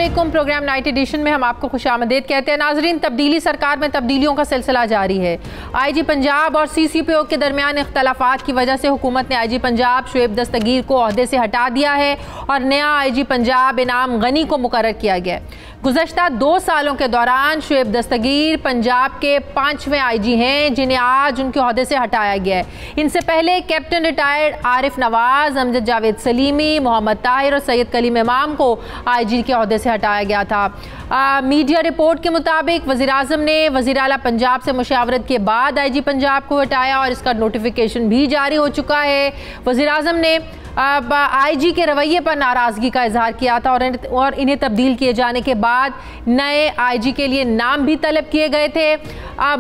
अस्सलामुअलैकुम। Programme night addition में हम आपको खुशामदीद कहते हैं। नाजरीन, तब्दीली सरकार में तब्दीलियों का सिलसिला जारी है। IG पंजाब और CCPO के दरमियान इख्तलाफात की वजह से हुकूमत ने IG पंजाब शुएब दस्तगीर को ओहदे से हटा दिया है और नया IG पंजाब इनाम गनी को मुकर्रर किया गया है। गुज़श्ता 2 सालों के दौरान शुएब दस्तगीर पंजाब के 5वें IG हैं जिन्हें आज उनके ओहदे से हटाया गया है। इनसे पहले कैप्टन रिटायर्ड आरिफ नवाज, अमजद जावेद सलीमी, मोहम्मद ताहिर और सैयद कलीम इमाम को IG के ओहदे से हटाया गया था। मीडिया रिपोर्ट के मुताबिक वज़ीर-ए-आज़म ने वज़ीर आला पंजाब से मुशावरत के बाद IG पंजाब को हटाया और इसका नोटिफिकेशन भी जारी हो चुका है। वज़ीर-ए-आज़म ने IG के रवैये पर नाराज़गी का इजहार किया था और इन्हें तब्दील किए जाने के बाद नए IG के लिए नाम भी तलब किए गए थे।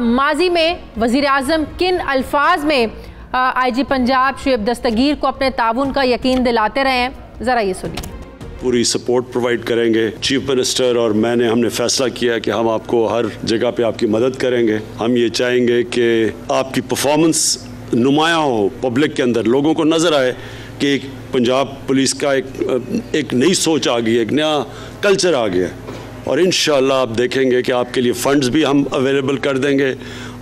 माजी में वज़ीर-ए-आज़म किन अल्फाज में IG पंजाब शुएब दस्तगीर को अपने ताउन का यकीन दिलाते रहे हैं, ज़रा ये सुनिए। पूरी सपोर्ट प्रोवाइड करेंगे। चीफ मिनिस्टर और हमने फैसला किया कि हम आपको हर जगह पे आपकी मदद करेंगे। हम ये चाहेंगे कि आपकी परफॉर्मेंस नुमायाँ हो, पब्लिक के अंदर लोगों को नज़र आए कि पंजाब पुलिस का एक नई सोच आ गई है, एक नया कल्चर आ गया है। और इंशाअल्लाह आप देखेंगे कि आपके लिए फ़ंड्स भी हम अवेलेबल कर देंगे।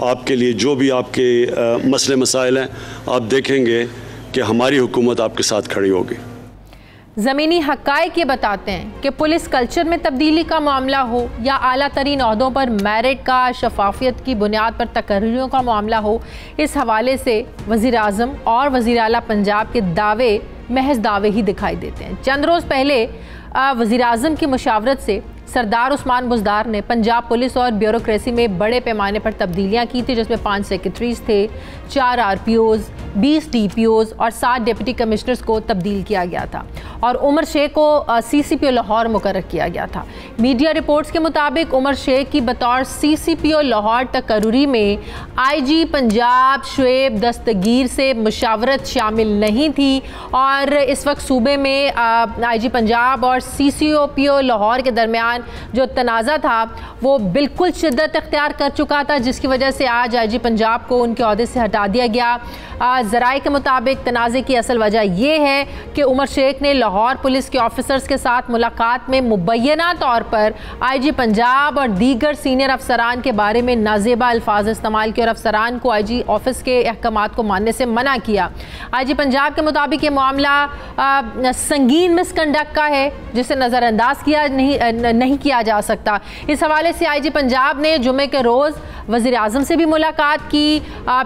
आपके लिए जो भी आपके मसले मसाइल हैं, आप देखेंगे कि हमारी हुकूमत आपके साथ खड़ी होगी। ज़मीनी हक़ाइक़ ये बताते हैं कि पुलिस कल्चर में तब्दीली का मामला हो या आला तरीन ओहदों पर मेरिट का, शफाफियत की बुनियाद पर तकर्रियों का मामला हो, इस हवाले से वज़ीर-ए-आज़म और वज़ीर आला पंजाब के दावे महज दावे ही दिखाई देते हैं। चंद रोज़ पहले वज़ीर-ए-आज़म की मुशावरत से सरदार उस्मान बुज़दार ने पंजाब पुलिस और ब्यूरोक्रेसी में बड़े पैमाने पर तब्दीलियाँ की थी, जिसमें 5 सेक्रेटरीज थे, 4 RPOs, 20 DPOs और 7 डिप्टी कमिश्नर्स को तब्दील किया गया था और उमर शेख को CCPO लाहौर मुकर्रर किया गया था। मीडिया रिपोर्ट्स के मुताबिक उमर शेख की बतौर CCPO लाहौर तकर्री में IG पंजाब शुएब दस्तगीर से मुशावरत शामिल नहीं थी और इस वक्त सूबे में IG पंजाब और CCPO लाहौर के दरमियान जो तनाज़ा था वो बिल्कुल शिद्दत इख्तियार कर चुका था, जिसकी वजह से आज IG पंजाब को उनके ओहदे से हटा दिया गया। ज़राए के मुताबिक तनाज़े की असल वजह यह है कि उमर शेख ने लाहौर पुलिस के ऑफिसर्स के साथ मुलाकात में मुबैना तौर पर IG पंजाब और दीगर सीनियर अफसरान के बारे में नाजेबा अल्फाज इस्तेमाल किए और अफसरान को IG ऑफिस के अहकामात को मानने से मना किया। IG पंजाब के मुताबिक ये मामला संगीन मिसकंडक्ट का है जिसे नज़रअंदाज किया नहीं किया जा सकता। इस हवाले से IG पंजाब ने जुमे के रोज़ वज़ीर-ए-आज़म से भी मुलाकात की,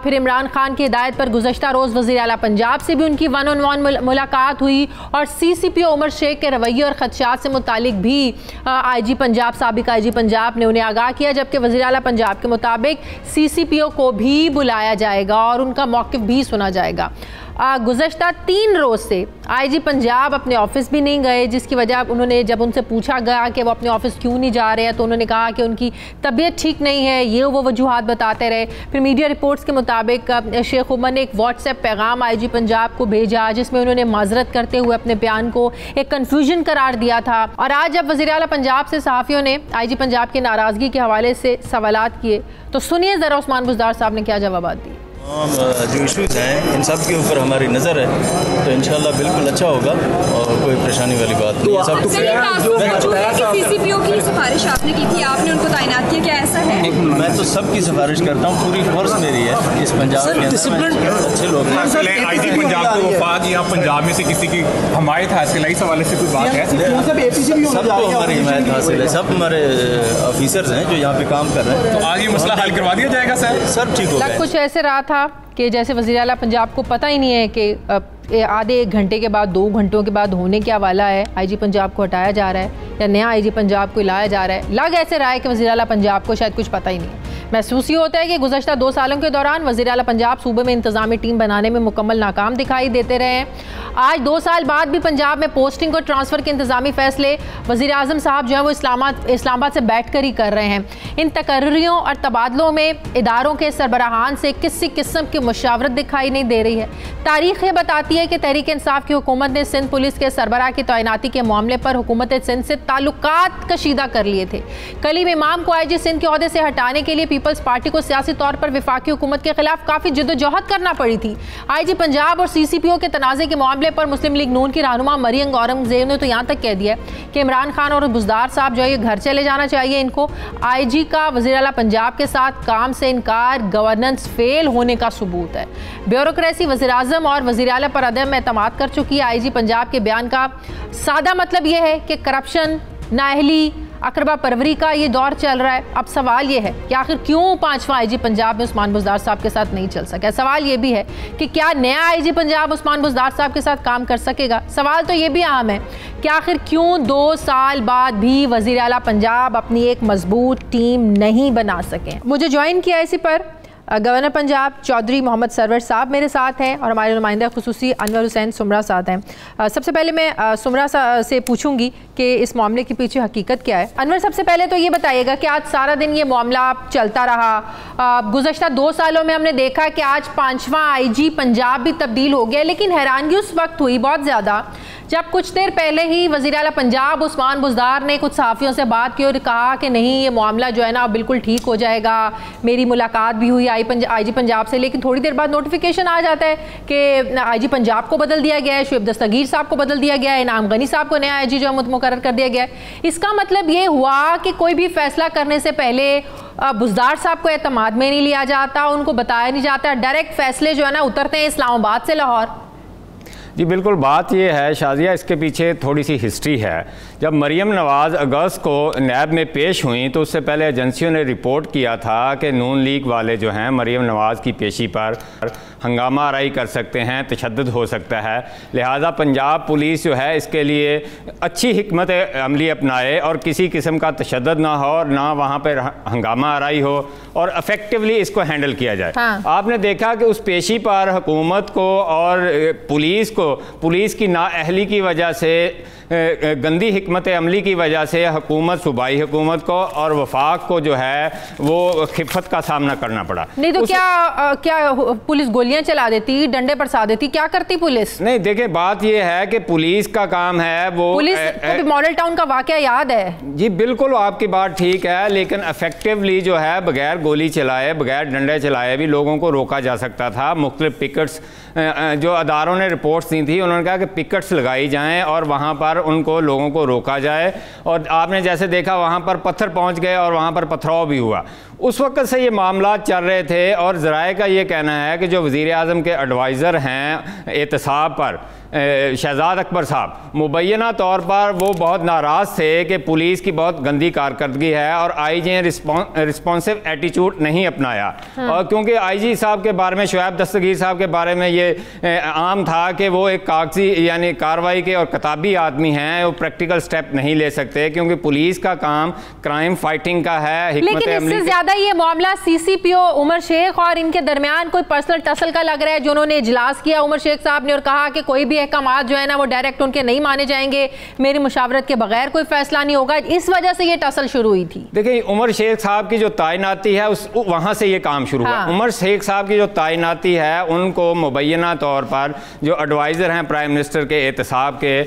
फिर इमरान खान की हिदायत पर गुज़श्ता रोज़ वज़ीर आला पंजाब से भी उनकी 1-on-1 मुलाकात हुई और CCPO उमर शेख के रवैये और ख़दशात से मुतालिक भी IG पंजाब साबिक़ IG पंजाब ने उन्हें आगाह किया, जबकि वज़ीर आला पंजाब के मुताबिक CCPO को भी बुलाया जाएगा और उनका मौक़िफ़ भी सुना जाएगा। गुज़श्ता 3 रोज़ से IG पंजाब अपने ऑफिस भी नहीं गए, जिसकी वजह उन्होंने जब उनसे पूछा गया कि वो अपने ऑफिस क्यों नहीं जा रहे हैं तो उन्होंने कहा कि उनकी तबीयत ठीक नहीं है, ये वो वजूहात बताते रहे। फिर मीडिया रिपोर्ट्स के मुताबिक शेख उमर ने एक व्हाट्सएप पैगाम IG पंजाब को भेजा जिसमें उन्होंने माजरत करते हुए अपने बयान को एक कन्फ्यूजन करार दिया था। और आज जब वज़ीर आला पंजाब से सहाफ़ियों ने IG पंजाब की नाराज़गी के हवाले से सवालात किए तो सुनिए ज़रा उस्मान बुज़दार साहब ने क्या जवाब दिए। जो इशूज़ हैं इन सब के ऊपर हमारी नज़र है तो इंशाल्लाह बिल्कुल अच्छा होगा और कोई परेशानी वाली बात नहीं है। सब CCPO की सिफारिश आपने की थी, आपने उनको तैनात किया, क्या ऐसा है? मैं तो सबकी सिफारिश करता हूँ, पूरी फोर्स मेरी है इस पंजाब के अंदर, अच्छे लोग हैं। IG पंजाब को वफाक या पंजाब में से किसी की हमायत हासिल है, इस हवाले से कोई बात है? सबको हमारी हिमायत हासिल है, सब हमारे ऑफिसर्स हैं जो यहाँ पे काम कर रहे हैं। तो आज ये मसला हल करवा दिया जाएगा सर? सब ठीक हो गया। कुछ ऐसे रहा था कि जैसे वज़ीर आला पंजाब को पता ही नहीं है कि आधे 1 घंटे के बाद 2 घंटों के बाद होने क्या वाला है, IG पंजाब को हटाया जा रहा है या नया IG पंजाब को लाया जा रहा है। लग ऐसे रहा है कि वज़ीर आला पंजाब को शायद कुछ पता ही नहीं है। महसूस ये होता है कि गुज़श्ता 2 सालों के दौरान वज़ीर आला पंजाब सूबे में इंतज़ामी टीम बनाने में मुकम्मल नाकाम दिखाई देते रहे हैं। आज 2 साल बाद भी पंजाब में पोस्टिंग और ट्रांसफ़र के इंतज़ामी फ़ैसले वज़ीर-ए-आज़म साहब जो हैं वो इस्लामाबाद से बैठ कर ही कर रहे हैं। इन तकर्रियों और तबादलों में इदारों के सरबराहान से किसी किस्म की मुशावरत दिखाई नहीं दे रही है। तारीख ये बताती है कि तहरीक इंसाफ की हुकूमत ने सिंध पुलिस के सरबराह की तैनाती के मामले पर हुकूमत सिंध से ताल्लुकात कशीदा कर लिए थे। कलीम इमाम को IG सिंध के ओहदे से हटाने के लिए पीपल्स पार्टी को सियासी तौर पर वफाकी हुकूमत के खिलाफ काफ़ी जद्दोजहद करना पड़ी थी। IG पंजाब और CCPO के तनाज़े के मामले पर मुस्लिम लीग नून की रहनुमा मरियम औरंगजेब ने तो यहाँ तक कह दिया है कि इमरान खान और बुज़दार साहब जो है ये घर चले जाना चाहिए इनको। IG का वज़ीर आला पंजाब के साथ काम से इनकार गवर्नेंस फेल होने का सबूत है। ब्यूरोक्रेसी वज़ीर आज़म और वज़ीर आला पर अदम एतमाद कर चुकी है। IG पंजाब के बयान का सादा मतलब यह है कि करप्शन, नाअहली, अकरबा परवरी का ये दौर चल रहा है। अब सवाल ये है कि आखिर क्यों 5वां IG पंजाब में उस्मान बुज़दार साहब के साथ नहीं चल सका। सवाल ये भी है कि क्या नया IG पंजाब उस्मान बुज़दार साहब के साथ काम कर सकेगा। सवाल तो ये भी अहम है कि आखिर क्यों 2 साल बाद भी वज़ीर आला पंजाब अपनी एक मजबूत टीम नहीं बना सके। मुझे ज्वाइन किया इसी पर गवर्नर पंजाब चौधरी मोहम्मद सरवर साहब मेरे साथ हैं और हमारे नुमाइंदा खुसूसी अनवर हुसैन सुमरा साथ हैं। सबसे पहले मैं सुमरा से पूछूंगी कि इस मामले के पीछे हकीकत क्या है। अनवर, सबसे पहले तो ये बताइएगा कि आज सारा दिन ये मामला चलता रहा। गुज़श्ता 2 सालों में हमने देखा कि आज 5वां IG पंजाब भी तब्दील हो गया, लेकिन हैरानगी उस वक्त हुई बहुत ज़्यादा जब कुछ देर पहले ही वज़ीर आला पंजाब उस्मान बुज़दार ने कुछ सहाफ़ियों से बात की और कहा कि नहीं, ये मामला जो है ना बिल्कुल ठीक हो जाएगा। मेरी मुलाकात भी हुई IG पंजाब से, लेकिन थोड़ी देर बाद नोटिफिकेशन आ जाता है कि IG पंजाब को बदल दिया गया है, शुएब दस्तगीर साहब को बदल दिया गया है, इनाम गनी साहब को नया IG जो मुकर्रर कर दिया गया है। इसका मतलब ये हुआ कि कोई भी फैसला करने से पहले बुज़दार साहब को एतमाद में नहीं लिया जाता, उनको बताया नहीं जाता, डायरेक्ट फैसले जो है ना उतरते हैं इस्लामाबाद से लाहौर। जी बिल्कुल, बात ये है शाजिया, इसके पीछे थोड़ी सी हिस्ट्री है। जब मरियम नवाज़ अगस्त को नैब में पेश हुई तो उससे पहले एजेंसियों ने रिपोर्ट किया था कि नून लीग वाले जो हैं मरियम नवाज़ की पेशी पर हंगामा आराई कर सकते हैं, तशद्दुद हो सकता है। लिहाजा पंजाब पुलिस जो है इसके लिए अच्छी हिकमत अमली अपनाए और किसी किस्म का तशद्दुद ना हो और ना वहाँ पर हंगामा आराई हो और इफ़ेक्टिवली इसको हैंडल किया जाए। हाँ। आपने देखा कि उस पेशी पर हुकूमत को और पुलिस की नाअहली की वजह से, गंदी हिकमत अमली की वजह से हुकूमत, सूबाई हुकूमत को और वफाक को जो है वो खिफत का सामना करना पड़ा। नहीं तो क्या पुलिस गोलियां चला देती, डंडे बरसा देती, क्या करती पुलिस? नहीं, देखिए बात ये है कि पुलिस का काम है वो, पुलिस को मॉडल टाउन का वाकया याद है। जी बिल्कुल, आपकी बात ठीक है, लेकिन इफेक्टिवली जो है बगैर गोली चलाए, बगैर डंडे चलाए भी लोगों को रोका जा सकता था। मुख्तलिफ पिकेट्स जो अदारों ने रिपोर्ट्स दी थी, उन्होंने कहा कि पिकेट्स लगाई जाएँ और वहाँ पर उनको लोगों को रोका जाए। और आपने जैसे देखा वहाँ पर पत्थर पहुँच गए और वहाँ पर पथराव भी हुआ। उस वक्त से ये मामला चल रहे थे और ज़राए का ये कहना है कि जो वज़ीर आज़म के एडवाइज़र हैं एहतसाब पर, शहजाद अकबर साहब, मुबैना तौर पर वो बहुत नाराज़ थे कि पुलिस की बहुत गंदी कारकर्दगी है और IG ने रिस्पॉन्सिव एटीट्यूड नहीं अपनाया। और क्योंकि IG साहब के बारे में, शुएब दस्तगीर साहब के बारे में ये आम था कि वो एक कागजी यानी कार्रवाई के और किताबी आदमी हैं, वो प्रैक्टिकल स्टेप नहीं ले सकते क्योंकि पुलिस का काम क्राइम फाइटिंग का है। लेकिन इससे ज़्यादा ये मामला CCPO उमर शेख और इनके दरमियान कोई पर्सनल टसल का लग रहा है, जिन्होंने इजलास किया उमर शेख साहब ने और कहा कि कोई भी अहकामात जो है ना वो डायरेक्ट उनके नहीं माने जाएंगे, मेरी मुशावरत के बगैर कोई फैसला नहीं होगा। इस वजह से ये टसल शुरू हुई थी। देखिए उमर शेख साहब की जो तैनाती है वहां से ये काम शुरू हुआ। उमर शेख साहब की जो तैनाती है उनको मुबैना तौर पर जो एडवाइज़र हैं प्राइम मिनिस्टर के एहतसाब के,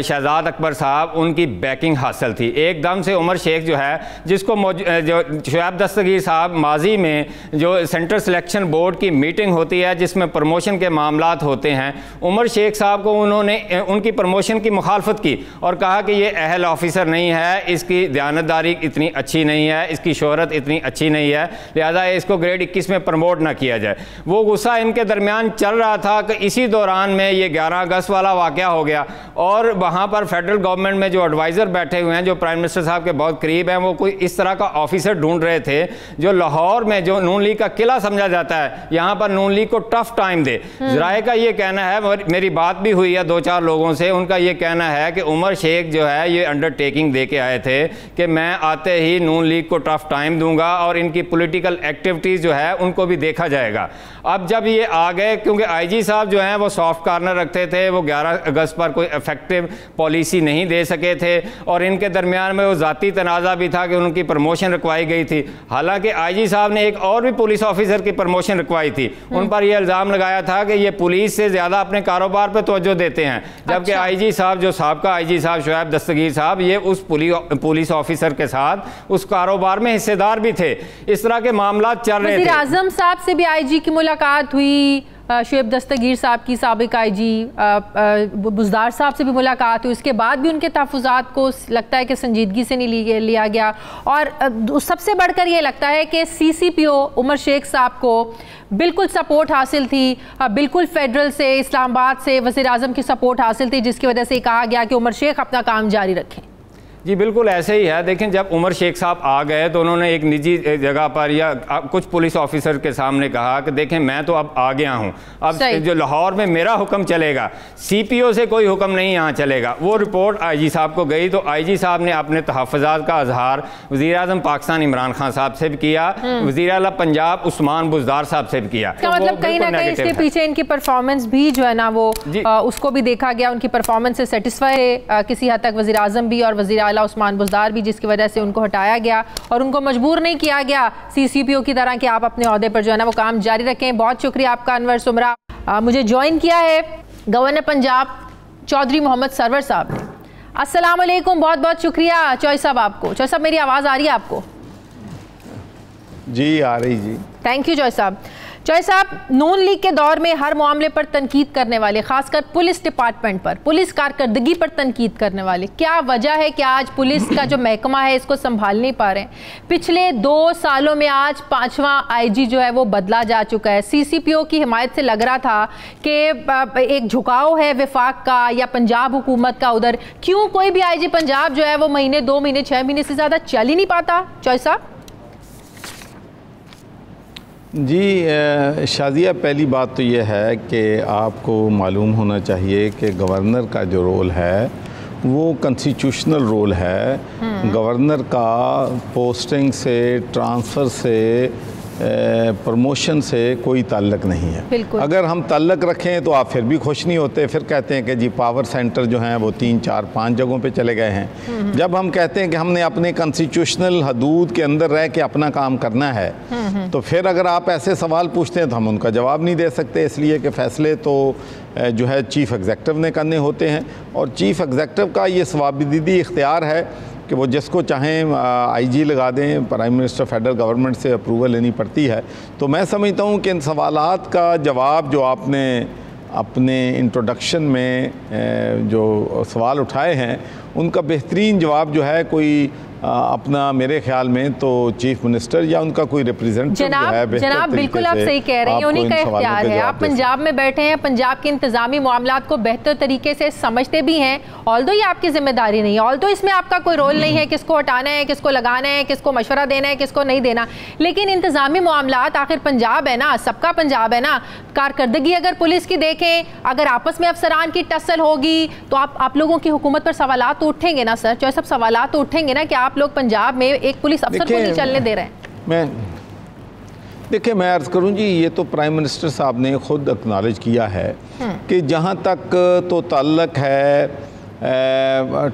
शहजाद अकबर साहब, उनकी बैकिंग हासिल थी। एकदम से उमर शेख जो है, जिसको जो शुएब दस्तगीर साहब माजी में जो सेंट्रल सिलेक्शन बोर्ड की मीटिंग होती है जिसमें प्रमोशन के मामलात होते हैं, उमर शेख साहब को उन्होंने उनकी प्रमोशन की मुखालफत की और कहा कि ये अहल ऑफिसर नहीं है, इसकी दयानतदारी इतनी अच्छी नहीं है, इसकी शोहरत इतनी अच्छी नहीं है, लिहाजा इसको ग्रेड 21 में प्रमोट ना किया जाए। वो गुस्सा इनके दरमियान चल रहा था कि इसी दौरान में ये 11 अगस्त वाला वाक़या हो गया और वहाँ पर फेडरल गवर्नमेंट में जो एडवाइज़र बैठे हुए हैं, जो प्राइम मिनिस्टर साहब के बहुत करीब हैं, वो कोई इस तरह का ऑफिसर ढूंढ रहे थे जो लाहौर में, जो नून लीग का किला समझा जाता है, यहाँ पर नून लीग को टफ टाइम दे। ज़राए का ये कहना है, मेरी बात भी हुई है 2-4 लोगों से, उनका ये कहना है कि उमर शेख जो है ये अंडरटेकिंग दे के आए थे कि मैं आते ही नून लीग को टफ टाइम दूंगा और इनकी पॉलिटिकल एक्टिविटीज़ जो है उनको भी देखा जाएगा। अब जब ये आ गए, क्योंकि आईजी साहब जो हैं वो सॉफ्ट कॉर्नर रखते थे, वो 11 अगस्त पर कोई इफेक्टिव पॉलिसी नहीं दे सके थे और इनके दरमियान में वो ज़ाती तनाज़ा भी था कि उनकी प्रमोशन रखवाई गई थी। हालांकि आईजी साहब ने एक और भी पुलिस ऑफिसर की प्रमोशन रखवाई थी, उन पर यह इल्ज़ाम लगाया था कि ये पुलिस से ज़्यादा अपने कारोबार पर तवज्जो देते हैं, जबकि आईजी साहब जो साबका आईजी साहब शुएब दस्तगीर साहब ये उस पुलिस ऑफिसर के साथ उस कारोबार में हिस्सेदार भी थे। इस तरह के मामला चल रहे थे। वज़ीर आज़म साहब से भी आईजी की मुलाकात हुई, शुएब दस्तगीर साहब की साबिक आईजी बुज़दार साहब से भी मुलाकात हुई, उसके बाद भी उनके तहफ़्फ़ुज़ात को लगता है कि संजीदगी से नहीं लिया गया। और सबसे बढ़कर ये लगता है कि CCPO उमर शेख साहब को बिल्कुल सपोर्ट हासिल थी, बिल्कुल फेडरल से, इस्लामाबाद से वज़ीर आज़म की सपोर्ट हासिल थी, जिसकी वजह से कहा गया कि उमर शेख अपना काम जारी रखें। जी बिल्कुल ऐसे ही है। देखें, जब उमर शेख साहब आ गए तो उन्होंने एक निजी जगह पर या कुछ पुलिस ऑफिसर के सामने कहा कि देखें मैं तो अब आ गया हूं, अब जो लाहौर में मेरा हुक्म चलेगा, CPO से कोई हुक्म नहीं यहाँ चलेगा। वो रिपोर्ट आईजी साहब को गई तो आईजी साहब ने अपने तहफ़्फ़ुज़ात का इज़हार वज़ीर आज़म पाकिस्तान इमरान खान साहब से भी किया, वज़ीर आला पंजाब उस्मान बुज़दार साहब से भी किया। तो मतलब कहीं ना कहीं इसके पीछे इनकी परफॉर्मेंस भी जो है ना वो उसको भी देखा गया, उनकी परफॉर्मेंस से सेटिस्फाई है किसी हद तक वज़ीर आज़म भी और वज़ीर उस्मान बुज़दार भी, जिसकी वजह से उनको हटाया गया और उनको मजबूर नहीं किया गया CCPO की तरह कि आप अपने ओहदे पर जो है ना वो काम जारी रखें। बहुत शुक्रिया आपका अनवर सुमरा। मुझे ज्वाइन किया है गवर्नर पंजाब चौधरी मोहम्मद सरवर साहब ने। अस्सलाम वालेकुम, बहुत बहुत शुक्रिया चौधरी साहब आपको। चौधरी साहब मेरी आवाज़ आ रही है आपको? जी आ रही जी। थैंक यू चौधरी साहब। चौधरी साहब, नून लीग के दौर में हर मामले पर तनकीद करने वाले, खासकर पुलिस डिपार्टमेंट पर, पुलिस कारकर्दगी पर तनकीद करने वाले, क्या वजह है कि आज पुलिस का जो महकमा है इसको संभाल नहीं पा रहे हैं? पिछले 2 सालों में आज 5वां IG जो है वो बदला जा चुका है। CCPO की हिमायत से लग रहा था कि एक झुकाव है वफाक का या पंजाब हुकूमत का उधर, क्यों कोई भी IG पंजाब जो है वो महीने 2 महीने 6 महीने से ज़्यादा चल ही नहीं पाता? चौधरी साहब जी शाजिया, पहली बात तो यह है कि आपको मालूम होना चाहिए कि गवर्नर का जो रोल है वो कॉन्स्टिट्यूशनल रोल है। गवर्नर का पोस्टिंग से, ट्रांसफ़र से, प्रमोशन से कोई ताल्लुक़ नहीं है। अगर हम ताल्लुक़ रखें तो आप फिर भी खुश नहीं होते, फिर कहते हैं कि जी पावर सेंटर जो हैं वो 3, 4, 5 जगहों पे चले गए हैं। जब हम कहते हैं कि हमने अपने कॉन्स्टिट्यूशनल हदूद के अंदर रह के अपना काम करना है, तो फिर अगर आप ऐसे सवाल पूछते हैं तो हम उनका जवाब नहीं दे सकते, इसलिए कि फ़ैसले तो जो है चीफ़ एग्जेक्टिव ने करने होते हैं और चीफ़ एग्जेक्टिव का ये सवाबदीदी इख्तियार है कि वो जिसको चाहें IG लगा दें। प्राइम मिनिस्टर फेडरल गवर्नमेंट से अप्रूवल लेनी पड़ती है। तो मैं समझता हूँ कि इन सवालात का जवाब जो आपने अपने इंट्रोडक्शन में जो सवाल उठाए हैं उनका बेहतरीन जवाब जो है कोई अपना मेरे ख्याल में तो चीफ मिनिस्टर या उनका कोई रिप्रेजेंटेटिव है। जनाब बिल्कुल आप सही कह रहे हैं, उन्हीं का इख्तियार है। आप पंजाब में बैठे हैं, पंजाब के इंतजामी मामलात को बेहतर तरीके से समझते भी हैं, ऑल्दो ये आपकी जिम्मेदारी नहीं है, ऑल्दो इसमें आपका कोई रोल नहीं है किसको हटाना है, किसको लगाना है, किसको मशवरा देना है, किसको नहीं देना, लेकिन इंतजामी मामलात आखिर पंजाब है ना, सबका पंजाब है ना। कारकर्दगी अगर पुलिस की देखें, अगर आपस में अफसरान की टसल होगी तो आप लोगों की हुकूमत पर सवालात तो उठेंगे ना सर? सब सवालात तो उठेंगे ना कि आप लोग पंजाब में एक पुलिस अफसर को नहीं चलने दे रहे हैं। देखिए मैं अर्ज़ करूं जी, ये तो प्राइम मिनिस्टर साहब ने खुद एक्नॉलेज किया है कि जहां तक तो ताल्लुक है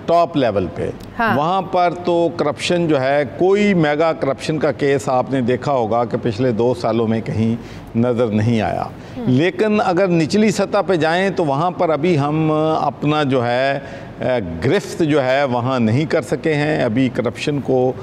टॉप लेवल पे, वहाँ पर तो करप्शन जो है, कोई मेगा करप्शन का केस आपने देखा होगा कि पिछले 2 सालों में कहीं नज़र नहीं आया। लेकिन अगर निचली सतह पे जाएं तो वहाँ पर अभी हम अपना जो है गिरफ्त जो है वहाँ नहीं कर सके हैं, अभी करप्शन को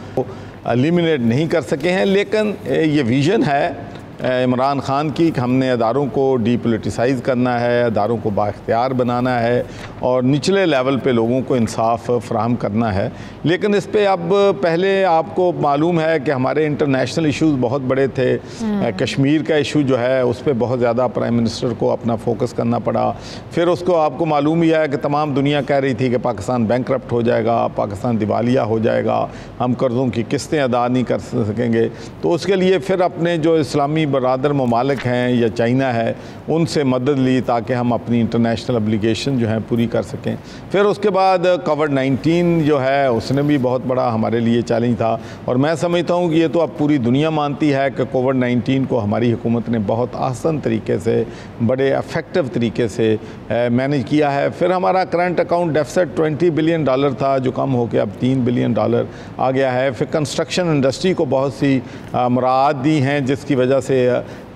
एलिमिनेट नहीं कर सके हैं। लेकिन ये विज़न है इमरान खान की कि हमने अदारों को डीपोलिटिसाइज़ करना है, अदारों को बाख्तियार बनाना है और निचले लेवल पे लोगों को इंसाफ फराहम करना है। लेकिन इस पे अब पहले आपको मालूम है कि हमारे इंटरनेशनल इश्यूज़ बहुत बड़े थे। कश्मीर का इशू जो है उस पर बहुत ज़्यादा प्राइम मिनिस्टर को अपना फोकस करना पड़ा। फिर उसको आपको मालूम ही है कि तमाम दुनिया कह रही थी कि पाकिस्तान बैंकरप्ट हो जाएगा, पाकिस्तान दिवालिया हो जाएगा, हम कर्ज़ों की किस्तें अदा नहीं कर सकेंगे। तो उसके लिए फिर अपने जो इस्लामी बरादर ममालिक हैं या चाइना है उनसे मदद ली ताकि हम अपनी इंटरनेशनल ऑब्लिगेशन जो है पूरी कर सकें। फिर उसके बाद कोविड-19 जो है उसने भी बहुत बड़ा हमारे लिए चैलेंज था, और मैं समझता हूँ कि ये तो अब पूरी दुनिया मानती है कि कोविड-19 को हमारी हुकूमत ने बहुत आसान तरीके से, बड़े इफ़ेक्टिव तरीके से मैनेज किया है। फिर हमारा करंट अकाउंट डेफिसिट $20 बिलियन था जो कम होकर अब $3 बिलियन आ गया है। फिर कंस्ट्रक्शन इंडस्ट्री को बहुत सी मुराद दी हैं जिसकी वजह से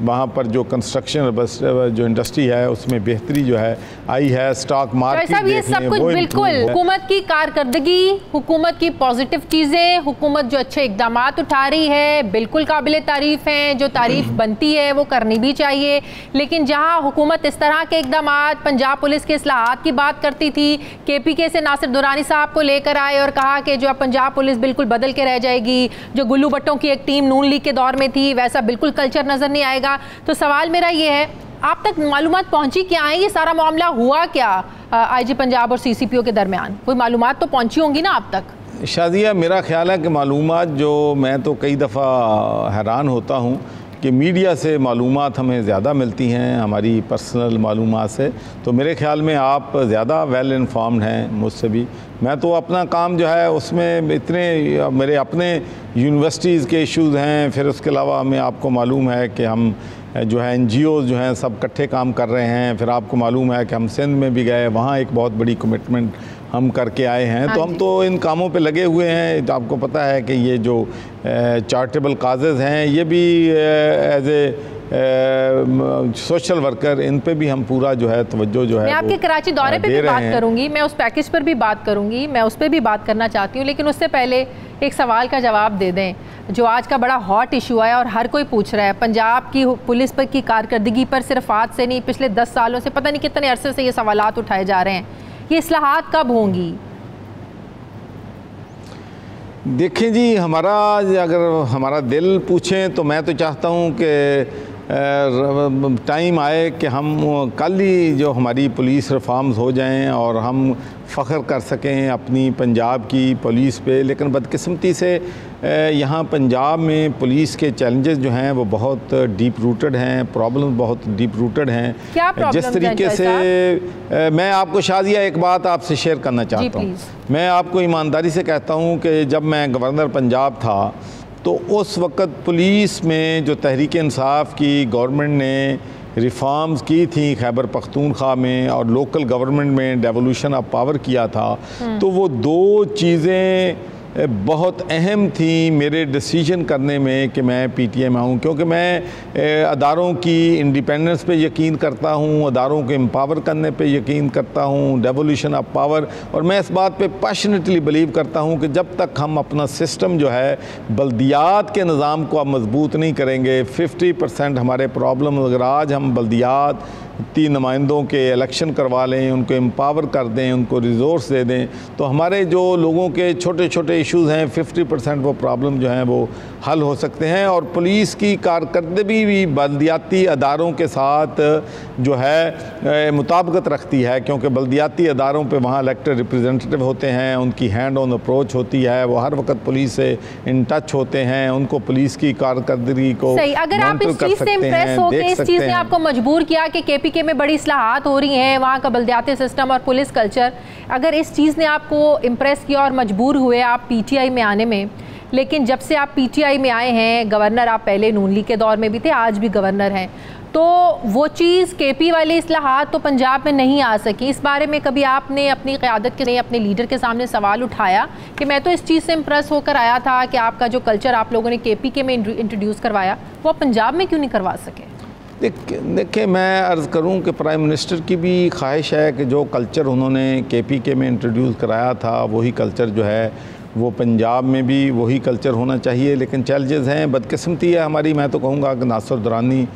वहाँ पर जो कंस्ट्रक्शन जो इंडस्ट्री है उसमें बेहतरी जो है आई है। स्टॉक मार्केट ये सब कुछ बिल्कुल हुकूमत की कारकर्दगी, हुकूमत की पॉजिटिव चीज़ें, हुकूमत जो अच्छे इकदाम उठा रही है बिल्कुल काबिले तारीफ़ हैं, जो तारीफ़ बनती है वो करनी भी चाहिए। लेकिन जहाँ हुकूमत इस तरह के इकदाम, पंजाब पुलिस के इस्लाहात की बात करती थी, KPK से नासिर दुरानी साहब को लेकर आए और कहा कि जो पंजाब पुलिस बिल्कुल बदल के रह जाएगी, जो गुल्लू भट्टों की एक टीम नून लीग के दौर में थी वैसा बिल्कुल कल्चर नज़र नहीं आएगा। तो सवाल मेरा ये है, आप तक मालूमात पहुंची क्या है, ये सारा मामला हुआ क्या IG पंजाब और CCPO के दरमियान? कोई मालूमात तो पहुंची होंगी ना आप तक? शादिया, मेरा ख्याल है कि मालूमात जो मैं तो कई दफ़ा हैरान होता हूँ कि मीडिया से मालूमात हमें ज़्यादा मिलती हैं हमारी पर्सनल मालूमात से। तो मेरे ख्याल में आप ज़्यादा वेल इन्फॉर्म्ड हैं मुझसे भी। मैं तो अपना काम जो है उसमें इतने मेरे अपने यूनिवर्सिटीज़ के इश्यूज़ हैं, फिर उसके अलावा हमें आपको मालूम है कि हम जो है NGOs जो हैं सब इकट्ठे काम कर रहे हैं। फिर आपको मालूम है कि हम सिंध में भी गए, वहाँ एक बहुत बड़ी कमिटमेंट हम करके आए हैं। तो हम तो इन कामों पे लगे हुए हैं। तो आपको पता है कि ये जो चैरिटेबल काजेज़ हैं ये भी एज ए सोशल वर्कर, इन पे भी हम पूरा जो है तवज्जो जो है मैं आपके कराची दौरे पे भी बात करूंगी, मैं उस पैकेज पर भी बात करूंगी, मैं उस पर भी बात करना चाहती हूँ। लेकिन उससे पहले एक सवाल का जवाब दे दें जो आज का बड़ा हॉट इशू है और हर कोई पूछ रहा है। पंजाब की पुलिस पर की कारकर्दगी पर सिर्फ आज से नहीं, पिछले 10 सालों से, पता नहीं कितने अरसे से ये सवालात उठाए जा रहे हैं। ये इस्लाहात कब होंगी? देखें जी, अगर हमारा दिल पूछें तो मैं तो चाहता हूँ कि टाइम आए कि हम कल ही जो हमारी पुलिस रिफॉर्म्स हो जाएं और हम फ़ख्र कर सकें अपनी पंजाब की पुलिस पे। लेकिन बदकिस्मती से यहाँ पंजाब में पुलिस के चैलेंजेस जो हैं वो बहुत डीप रूटेड हैं, प्रॉब्लम बहुत डीप रूटेड हैं। जिस तरीके से मैं आपको शादिया एक बात आपसे शेयर करना चाहता हूँ। मैं आपको ईमानदारी से कहता हूँ कि जब मैं गवर्नर पंजाब था तो उस वक़्त पुलिस में जो तहरीक इंसाफ की गवर्नमेंट ने रिफॉर्म्स की थी खैबर पख्तूनख्वा में और लोकल गवर्नमेंट में डेवोल्यूशन ऑफ पावर किया था, तो वो दो चीज़ें बहुत अहम थी मेरे डिसीजन करने में कि मैं PTI में आऊँ। क्योंकि मैं अदारों की इंडिपेंडेंस पे यकीन करता हूँ, अदारों को एम्पावर करने पे यकीन करता हूँ, डेवोल्यूशन ऑफ पावर। और मैं इस बात पे पैशनेटली बिलीव करता हूँ कि जब तक हम अपना सिस्टम जो है बल्दियात के निज़ाम को अब मजबूत नहीं करेंगे, 50% हमारे प्रॉब्लम, अगर आज हम बल्दियात 3 नुमाइंदों के इलेक्शन करवा लें, उनको एम्पावर कर दें, उनको रिसोर्स दे दें, तो हमारे जो लोगों के छोटे छोटे इश्यूज़ हैं 50% वो प्रॉब्लम जो हैं वो हल हो सकते हैं। और पुलिस की कारकर्दगी भी बल्दियाती अदारों के साथ जो है मुताबिकत रखती है, क्योंकि बल्दियाती अदारों पे वहाँ इलेक्टेड रिप्रेजेंटेटिव होते हैं, उनकी हैंड ऑन अप्रोच होती है, वो हर वक्त पुलिस से इन टच होते हैं, उनको पुलिस की कारकर्दगी को मॉनिटर कर सकते हैं, देख सकते हैं। आपको मजबूर किया कि KPK में बड़ी इस्लाहात हो रही हैं, वहाँ का बल्दियाती सिस्टम और पुलिस कल्चर, अगर इस चीज़ ने आपको इम्प्रेस किया और मजबूर हुए आप PTI में आने में, लेकिन जब से आप PTI में आए हैं, गवर्नर आप पहले नून लीग के दौर में भी थे, आज भी गवर्नर हैं, तो वो चीज़ KP वाली इस्लाहात तो पंजाब में नहीं आ सकी। इस बारे में कभी आपने अपनी क़यादत के लिए अपने लीडर के सामने सवाल उठाया कि मैं तो इस चीज़ से इम्प्रेस होकर आया था कि आपका जो कल्चर आप लोगों ने KPK में इंट्रोड्यूस करवाया वो पंजाब में क्यों नहीं करवा सके? देखिए, मैं अर्ज़ करूं कि प्राइम मिनिस्टर की भी ख्वाहिश है कि जो कल्चर उन्होंने KPK में इंट्रोड्यूस कराया था वही कल्चर जो है वो पंजाब में भी वही कल्चर होना चाहिए। लेकिन चैलेंजेस हैं, बदकिस्मती है हमारी। मैं तो कहूँगा कि नासिर दुरानी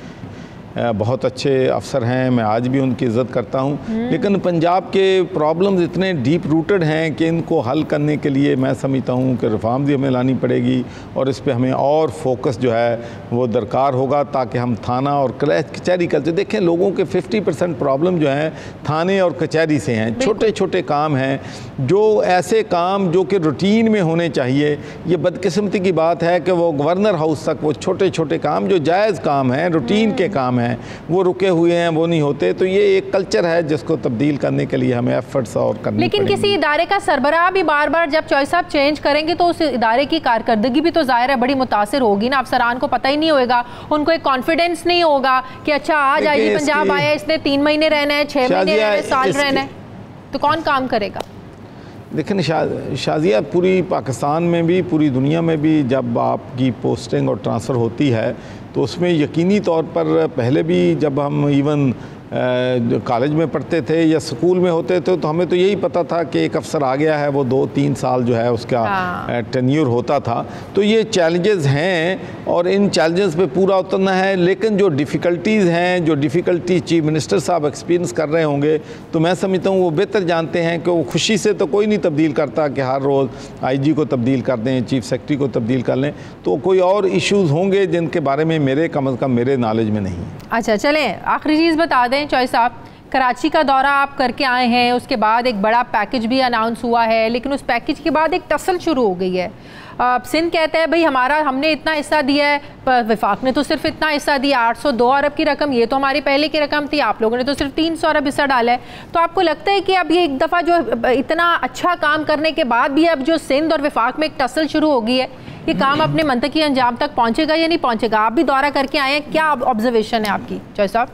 बहुत अच्छे अफसर हैं, मैं आज भी उनकी इज़्ज़त करता हूँ, लेकिन पंजाब के प्रॉब्लम्स इतने डीप रूटेड हैं कि इनको हल करने के लिए मैं समझता हूँ कि रिफॉर्म भी हमें लानी पड़ेगी और इस पर हमें और फोकस जो है वो दरकार होगा, ताकि हम थाना और कचहरी कल्चर देखें। लोगों के 50% प्रॉब्लम जो हैं थाने और कचहरी से हैं। छोटे छोटे काम हैं, जो ऐसे काम जो कि रूटीन में होने चाहिए। ये बदकिस्मती की बात है कि वो गवर्नर हाउस तक वो छोटे छोटे काम जो जायज़ काम हैं, रूटीन के काम हैं, वो रुके हुए हैं, वो नहीं होते। तो ये एक कल्चर है जिसको तब्दील करने के लिए हमें एफर्ट्स और करने लेकिन पड़ेंगे। किसी इदारे का सरबराह भी बार बार जब चॉइस साहब चेंज करेंगे तो उस इदारे की कारकर्दगी भी तो ज़ाहिर है बड़ी मुतासिर होगी ना। अफसरान को पता ही नहीं होगा, उनको एक कॉन्फिडेंस नहीं होगा कि अच्छा आज आईजी पंजाब आया, इसने 3 महीने रहना है, 6 महीने रहना है, साल रहना है, तो कौन काम करेगा? लेकिन शाजिया, पूरी पाकिस्तान में भी पूरी दुनिया में भी जब आपकी पोस्टिंग और ट्रांसफ़र होती है तो उसमें यकीनी तौर पर पहले भी जब हम इवन कॉलेज में पढ़ते थे या स्कूल में होते थे तो हमें तो यही पता था कि एक अफसर आ गया है, वो 2-3 साल जो है उसका टेन्यूर होता था। तो ये चैलेंजेस हैं और इन चैलेंजेस पे पूरा उतरना है। लेकिन जो डिफ़िकल्टीज़ हैं, जो डिफ़िकल्टी चीफ मिनिस्टर साहब एक्सपीरियंस कर रहे होंगे, तो मैं समझता हूँ वो बेहतर जानते हैं कि वो खुशी से तो कोई नहीं तब्दील करता कि हर रोज़ आईजी को तब्दील कर दें, चीफ सेक्रेटरी को तब्दील कर लें। तो कोई और इश्यूज़ होंगे जिनके बारे में मेरे कम अज़ कम मेरे नॉलेज में नहीं। अच्छा, चलें आखिरी चीज़ बता दें चॉइस साहब, कराची का दौरा आप करके आए हैं, उसके बाद एक बड़ा पैकेज भी अनाउंस हुआ है, लेकिन उस पैकेज के बाद एक टसल शुरू हो गई है। सिंध कहते हैं भाई हमने इतना हिस्सा दिया है, वफाक ने तो सिर्फ इतना हिस्सा दिया, 802 अरब की रकम, ये तो हमारी पहले की रकम थी, आप लोगों ने तो सिर्फ 300 अरब हिस्सा डाला है। तो आपको लगता है कि अब ये एक दफ़ा जो इतना अच्छा काम करने के बाद भी अब जो सिंध और वफाक में एक टसल शुरू हो गई है, ये काम अपने मंतकी अंजाम तक पहुँचेगा या नहीं पहुँचेगा? आप भी दौरा करके आए हैं, क्या ऑब्जर्वेशन है आपकी चॉइस साहब?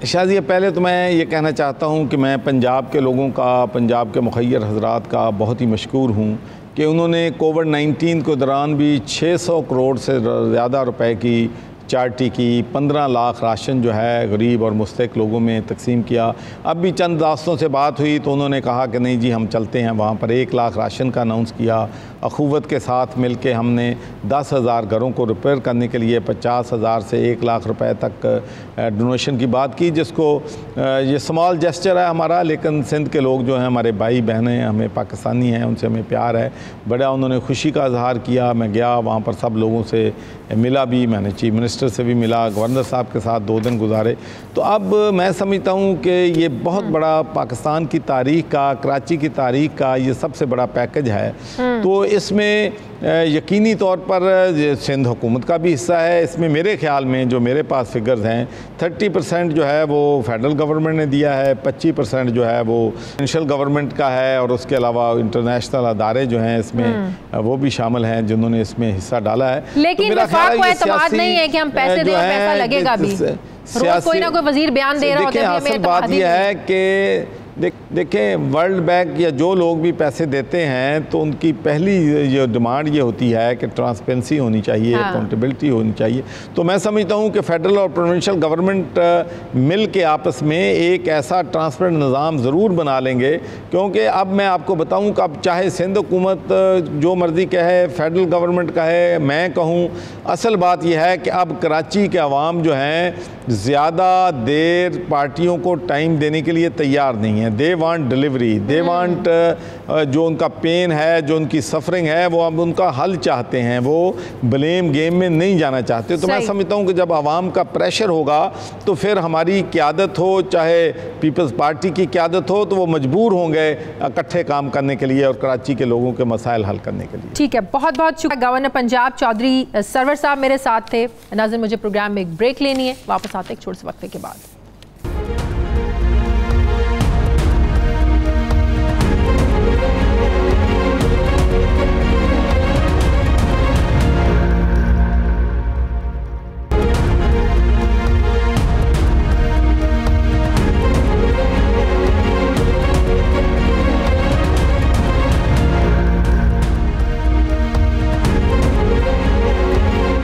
शाजिया, पहले तो मैं ये कहना चाहता हूँ कि मैं पंजाब के लोगों का, पंजाब के मुखय्यर हजरात का बहुत ही मशकूर हूँ कि उन्होंने कोविड-19 के दौरान भी 600 करोड़ से ज़्यादा रुपए की चार्टी की, 15 लाख राशन जो है गरीब और मुस्तहिक लोगों में तकसीम किया। अब भी चंद दोस्तों से बात हुई तो उन्होंने कहा कि नहीं जी हम चलते हैं, वहाँ पर 1 लाख राशन का अनाउंस किया। अखुवत के साथ मिल के हमने 10,000 घरों को रिपेयर करने के लिए 50,000 से 1 लाख रुपए तक डोनेशन की बात की, जिसको ये स्मॉल जेस्चर है हमारा, लेकिन सिंध के लोग जो हैं हमारे भाई बहनें हैं, हमें पाकिस्तानी हैं, उनसे हमें प्यार है, बड़ा उन्होंने खुशी का इजहार किया। मैं गया वहाँ पर, सब लोगों से मिला भी, मैंने चीफ मिनिस्टर से भी मिला, गवर्नर साहब के साथ 2 दिन गुजारे। तो अब मैं समझता हूँ कि ये बहुत बड़ा पाकिस्तान की तारीख़ का, कराची की तारीख़ का ये सबसे बड़ा पैकेज है। तो इसमें यकीनी तौर पर सिंध हुकूमत का भी हिस्सा है। इसमें मेरे ख्याल में जो मेरे पास फिगर्स हैं, 30% जो है वो फेडरल गवर्नमेंट ने दिया है, 25% जो है वो नेशनल गवर्नमेंट का है, और उसके अलावा इंटरनेशनल अदारे जो हैं इसमें वो भी शामिल हैं जिन्होंने इसमें हिस्सा डाला है। लेकिन तो वफाक को एतमाद नहीं है कि हम पैसे दें और पैसा लगेगा भी। रोज कोई ना कोई वजीर बयान दे रहा होता है। असल बात यह है कि देखें, वर्ल्ड बैंक या जो लोग भी पैसे देते हैं तो उनकी पहली जो डिमांड ये होती है कि ट्रांसपेरेंसी होनी चाहिए, अकाउंटेबिलिटी होनी चाहिए। तो मैं समझता हूँ कि फेडरल और प्रोविंशियल गवर्नमेंट मिल के आपस में एक ऐसा ट्रांसपेरेंट निज़ाम ज़रूर बना लेंगे, क्योंकि अब मैं आपको बताऊँ कि अब चाहे सिंध हुकूमत जो मर्ज़ी कहे, फेडरल गवर्नमेंट कहे, मैं कहूँ, असल बात यह है कि अब कराची के अवाम जो हैं ज़्यादा देर पार्टियों को टाइम देने के लिए तैयार नहीं है। They want delivery, they want जो उनका पेन है, जो उनकी सफरिंग है, वो अब उनका हल चाहते हैं, वो ब्लेम गेम में नहीं जाना चाहते। तो मैं समझता हूँ कि जब आवाम का प्रेशर होगा तो फिर हमारी क़यादत हो, चाहे पीपल्स पार्टी की क़यादत हो, तो वो मजबूर होंगे इकट्ठे काम करने के लिए और कराची के लोगों के मसाइल हल करने के लिए। ठीक है, बहुत बहुत शुक्रिया। गवर्नर पंजाब चौधरी सरवर साहब मेरे साथ थे। नाज़रीन, मुझे प्रोग्राम में एक ब्रेक लेनी है, वापस आते एक छोटे से वक्फे के बाद।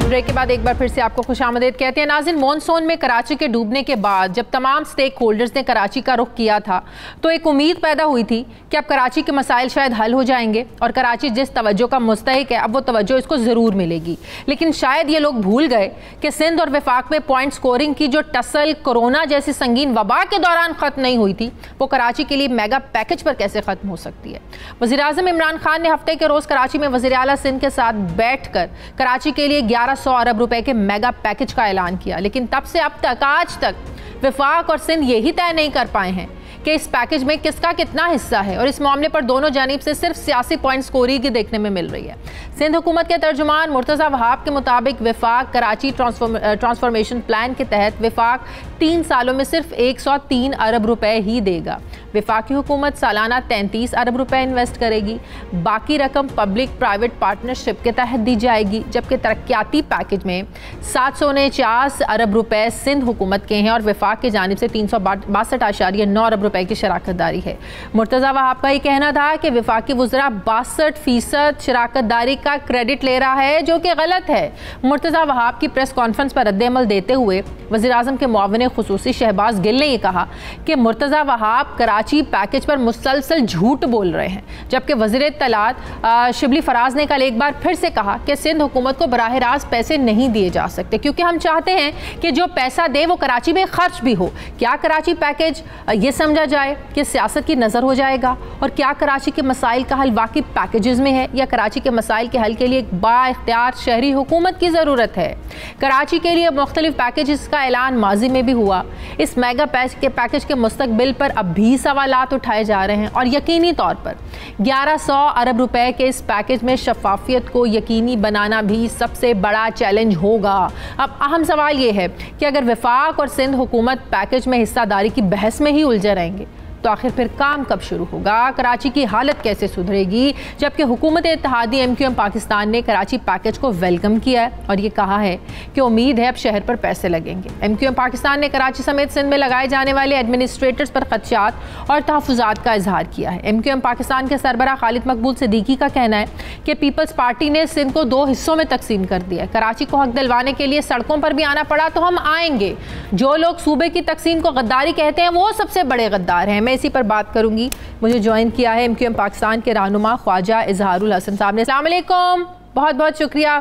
ब्रेक के बाद बाद एक बार फिर से आपको खुशामदीद कहते हैं। नाज़रीन, मॉनसून में कराची के डूबने के बाद जब तमाम स्टेक होल्डर्स ने कराची का रुख किया था तो एक उम्मीद पैदा हुई थी कि अब कराची के मसाइल शायद हल हो जाएंगे और कराची जिस तवज्जो का मुस्तहिक है अब वो तवज्जो इसको ज़रूर मिलेगी। लेकिन शायद ये लोग भूल गए कि सिंध और वफाक में पॉइंट स्कोरिंग की जो टसल कोरोना जैसी संगीन वबा के दौरान ख़त्म नहीं हुई थी वो कराची के लिए मेगा पैकेज पर कैसे ख़त्म हो सकती है। वज़ीर-ए-आज़म इमरान खान ने हफ्ते के रोज़ कराची में वज़ीर आला सिंध के साथ बैठकर कराची के लिए 1100 अरब रुपए के मेगा पैकेज का ऐलान किया, लेकिन तब से अब तक आज तक वफाक और सिंध यही तय नहीं कर पाए हैं कि इस पैकेज में किसका कितना हिस्सा है और इस मामले पर दोनों जानिब से सिर्फ सियासी पॉइंट स्कोरिंग देखने में मिल रही है। सिंध हुकूमत के तर्जुमान मुर्तज़ा वहाब के मुताबिक वफाक कराची ट्रांसफॉर्मेशन प्लान के तहत वफाक 3 सालों में सिर्फ 103 अरब रुपए ही देगा। वफाकी हुकूमत सालाना 33 अरब रुपए इन्वेस्ट करेगी, बाकी रकम पब्लिक प्राइवेट पार्टनरशिप के तहत दी जाएगी, जबकि तरक्याती पैकेज में 749 अरब रुपए सिंध हुकूमत के हैं और वफाक की जानिब से 362.9 अरब रुपए की शराकत दारी है। मुर्तज़ा वहाब का ये कहना था कि वफाकी वज़रा 62% शराकत दारी का क्रेडिट ले रहा है, जो कि गलत है। मुर्तज़ा वहाब की प्रेस कॉन्फ्रेंस पर रद्द-ए-अमल देते हुए वज़ीर-ए-आज़म के मुआविन खुसूसी शहबाज गिल ने यह कहा कि मुर्तज़ा वहाब कराची पैकेज पर मुसलसल झूठ बोल रहे हैं, जबकि वज़ीर इत्तलात शिबली फराज ने कल एक बार फिर से कहा कि सिंध हुकूमत को बराह रास्त पैसे नहीं दिए जा सकते क्योंकि हम चाहते हैं कि जो पैसा दे वो कराची में खर्च भी हो। क्या कराची पैकेज ये समझा जाए कि सियासत की नज़र हो जाएगा और क्या कराची के मसाइल का हल वाकई पैकेजेस में है या कराची के मसाइल के हल के लिए एक बाइख्तियार शहरी हुकूमत की ज़रूरत है। कराची के लिए मुख्तलिफ पैकेजेस का ऐलान माजी में भी हुआ। इस मेगा पैकेज के मुस्तकबिल पर अब भी सवालात उठाए जा रहे हैं और यकीनी तौर पर 1100 अरब रुपए के इस पैकेज में शफाफियत को यकीनी बनाना भी सबसे बड़ा चैलेंज होगा। अब अहम सवाल ये है कि अगर वफाक और सिंध हुकूमत पैकेज में हिस्सादारी की बहस में ही उलझे रहेंगे तो आखिर फिर काम कब शुरू होगा, कराची की हालत कैसे सुधरेगी, जबकि हुकूमत इत्तेहादी MQM पाकिस्तान ने कराची पैकेज को वेलकम किया है और ये कहा है कि उम्मीद है अब शहर पर पैसे लगेंगे। MQM पाकिस्तान ने कराची समेत सिंध में लगाए जाने वाले एडमिनिस्ट्रेटर्स पर खदशात और तहफ़्फ़ुज़ात का इजहार किया है। MQM पाकिस्तान के सरबराह खालिद मकबूल सिद्दीकी का कहना है कि पीपल्स पार्टी ने सिंध को 2 हिस्सों में तकसीम कर दिया है। कराची को हक दिलवाने के लिए सड़कों पर भी आना पड़ा तो हम आएंगे। जो लोग सूबे की तकसीम को गद्दारी कहते हैं वो सबसे बड़े गद्दार हैं। इसी पर बात करूंगी। मुझे ज्वाइन किया है MQM पाकिस्तान के रहनुमा ख्वाजा इजहारुल हसन साहब ने। अस्सलाम वालेकुम, बहुत बहुत शुक्रिया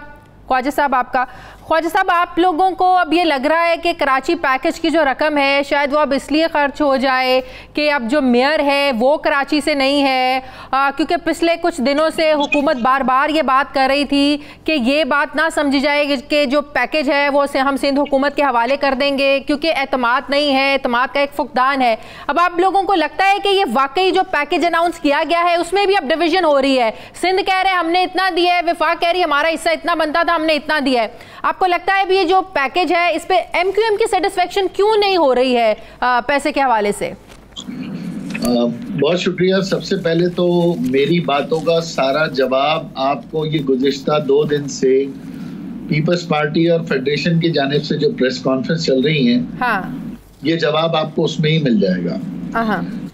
ख्वाजा साहब आपका। ख्वाजा साहब, आप लोगों को अब ये लग रहा है कि कराची पैकेज की जो रकम है शायद वो अब इसलिए खर्च हो जाए कि अब जो मेयर है वो कराची से नहीं है, क्योंकि पिछले कुछ दिनों से हुकूमत बार बार ये बात कर रही थी कि ये बात ना समझी जाए कि जो पैकेज है वो से हम सिंध हुकूमत के हवाले कर देंगे क्योंकि एतमाद नहीं है, एतमाद का एक फुकदान है। अब आप लोगों को लगता है कि ये वाकई जो पैकेज अनाउंस किया गया है उसमें भी अब डिवीजन हो रही है? सिंध कह रहे हैं हमने इतना दिया है, वफाक कह रही है हमारा हिस्सा इतना बनता था हमने इतना दिया है। आपको लगता है ये जो पैकेज है इस पे MQM की सेटिस्फेक्शन क्यों नहीं हो रही है पैसे के हवाले से? बहुत शुक्रिया। सबसे पहले तो मेरी बातों का सारा जवाब आपको ये गुज़िश्ता 2 दिन से पीपल्स पार्टी और फेडरेशन की जानिब से जो प्रेस कॉन्फ्रेंस चल रही है, हाँ, ये जवाब आपको उसमें ही मिल जाएगा।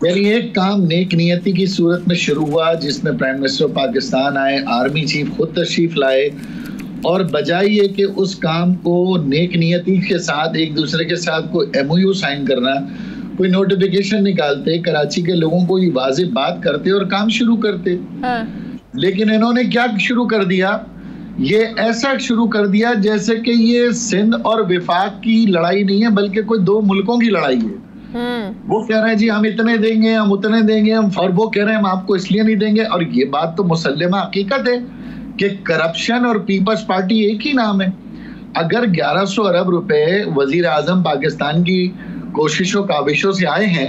यानी एक काम नेक नियति की सूरत में शुरू हुआ जिसमें प्राइम मिनिस्टर पाकिस्तान आए, आर्मी चीफ खुद तशरीफ लाए और बजाय ये कि उस काम को नेक नियति के साथ एक दूसरे के साथ कोई MOU साइन करना, कोई नोटिफिकेशन निकालते, कराची के लोगों को ये वाज़ेह बात करते और काम शुरू करते। लेकिन इन्होंने क्या शुरू कर दिया? ये ऐसा शुरू कर दिया जैसे कि ये सिंध और वफाक की लड़ाई नहीं है बल्कि कोई 2 मुल्कों की लड़ाई है। वो कह रहे हैं जी हम इतने देंगे, हम उतने देंगे, और वो कह रहे हैं हम आपको इसलिए नहीं देंगे। और ये बात तो मुसल्लमा हकीकत है कि करप्शन और पीपल्स पार्टी एक ही नाम है। अगर 1100 अरब रुपए वजीर आजम पाकिस्तान की कोशिशों काविशों से आए हैं